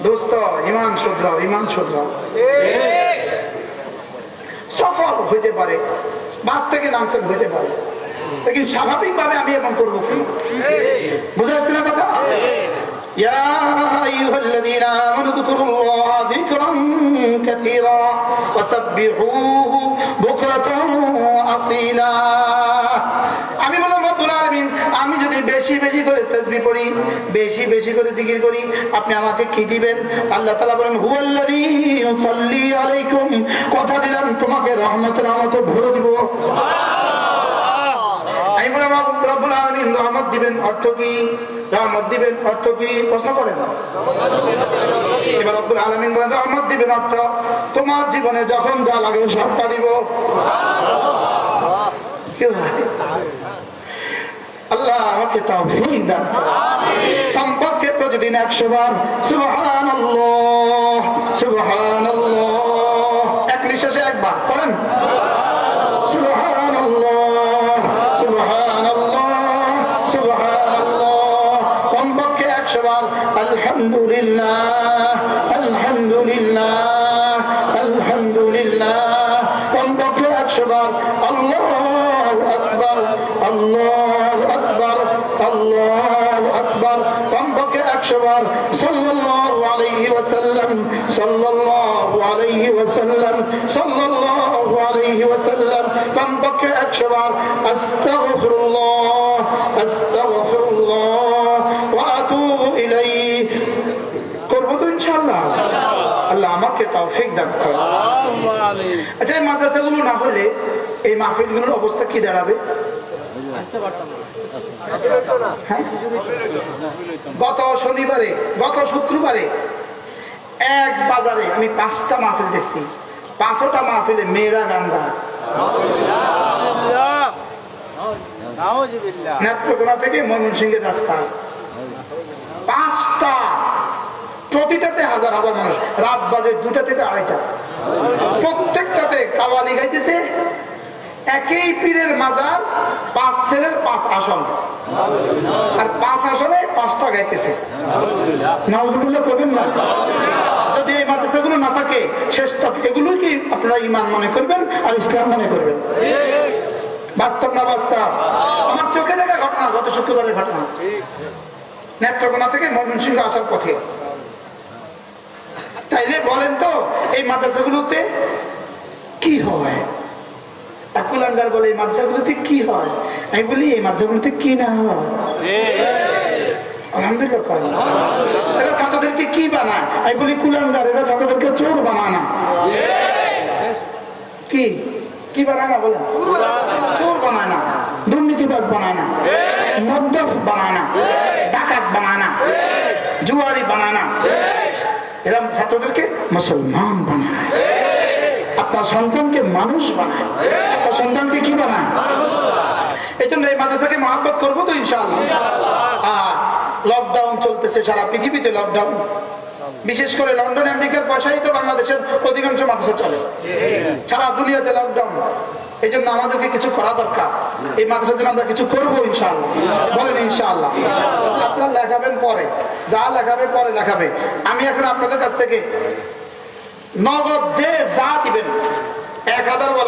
দোস্ত ইমান শোধরাও, ইমান শোধরাও। সফল হইতে পারে, বাস থেকে নামতে হইতে পারে, কিন্তু স্বাভাবিক ভাবে আমি এমন করবো কি? বুঝে আসছে না কথা? يا أيها الذين آمنوا اذكروا الله ذكرا كثيرا وسبحوه بكرة وأصيلا। আমি বললাম রব্বুল আলামিন, আমি যদি বেশি বেশি করে তাসবিহ পড়ি, বেশি বেশি করে জিকির করি, আপনি আমাকে কি দিবেন? আল্লাহ তাআলা বলেন হুয়াল্লাযী ইউসাল্লি আলাইকুম, কথা দিলাম তোমাকে রহমতের ভরে দিব। আমি বললাম রব্বুল আলামিন রহমত দিবেন অর্থ কি? রহমত দিবেন অর্থ কি? প্রশ্ন করেন। এবার রব্বুল আলামিন বলেন রহমত দিবেন অর্থ তোমার জীবনে যখন যা লাগে সবটা দিব। আল্লাহ আমাকে তৌফিক দান করুন। কমপক্ষে প্রতিদিন 100 বার সুবহানাল্লাহ সুবহানাল্লাহ, এক নিঃশ্বাসে একবার পড়েন সুবহানাল্লাহ সুবহানাল্লাহ সুবহানাল্লাহ। কমপক্ষে 100 বার আলহামদুলিল্লাহ আলহামদুলিল্লাহ আলহামদুলিল্লাহ। কমপক্ষে 100 বার আল্লাহু আকবার আল্লাহু আকবার আল্লাহু আকবার। কমপক্ষে 100 বার সাল্লাল্লাহু আলাইহি ওয়াসাল্লাম সাল্লাল্লাহু আলাইহি ওয়াসাল্লাম সাল্লাল্লাহু আলাইহি ওয়াসাল্লাম। কমপক্ষে 100 বার আস্তাগফিরুল্লাহ আস্তাগফিরুল্লাহ ওয়া আতুবু ইলাইহি। করব তো ইনশাআল্লাহ। আল্লাহ আমাকে তৌফিক দান করুন। আচ্ছা, এই মাদ্রাসাগুলো না হলে এই মাহফিলগুলোর অবস্থা কি দাঁড়াবে? গত শনিবারে, গত শুক্রবারে এক বাজারে আমি 5টা মাহফিল দেখছি। 5টা মাহফিলে মেয়েরা গান গায়। নেত্রকোনা থেকে ময়মনসিংহের রাস্তা 5টা, প্রতিটাতে হাজার হাজার মানুষ। রাত বাজে 2টা থেকে 2:30। প্রত্যেকটাতে কাওয়ালি গাইতেছে। একই পীরের মাজার, 5 ছেলের 5 আসন, আর 5 আসনে 5টা গাইতেছে। নাউজুবিল্লাহ করবেন না? যদি এই মাদ্রাসাগুলো না থাকে, শেষ তক এগুলো কি আপনারা ঈমান মনে করবেন আর ইসলাম মনে করবেন? বাস্তব না বাস্তব? আমার চোখে দেখা ঘটনা, গত শুক্রবারের ঘটনা। নেত্রকোনা থেকে ময়মনসিংহ আসার পথে। তাইলে বলেন তো এই মাদ্রাসাগুলোতে কি হয়? কুলাঙ্গার বলে এই মাদ্রাসাগুলোতে কি হয়? আমি বলি এই মাদ্রাসাগুলোতে কি না হয়? আলহামদুলিল্লাহ কয় না। এরা ছাত্রদেরকে কি বানায়? আমি বলি কুলাঙ্গার, এরা ছাত্রদেরকে চোর বানায় না। কি কি বানায় না বলেন? চোর বানায় না, দুর্নীতিবাজ বানায় না, মদ্যপ বানায় না, ডাকাত বানায় না, জুয়ারি বানায় না। এরা ছাত্রদেরকে মুসলমান বানায়। আপনার সন্তানকে মানুষ বানায়। আপনার সন্তানকে কি বানায়? এই জন্য এই মাদ্রাসাকে মহব্বত করবো তো ইনশাআল্লাহ। লকডাউন চলতেছে সারা পৃথিবীতে, লকডাউন। বিশেষ করে লন্ডন আমেরিকার পয়সাই তো বাংলাদেশের অধিকাংশ মাদ্রাসা চলে। সারা দুনিয়াতে লকডাউন। এই জন্য আমাদেরকে কিছু করা দরকার। এই মাদ্রাসার জন্য আমরা কিছু করবো ইনশাআল্লাহ। বলেন ইনশাআল্লাহ। আপনারা লেখাবেন পরে, যা লেখাবে পরে লেখাবে। আমি এখন আপনাদের কাছ থেকে নগদ যে যা দিবেন 1000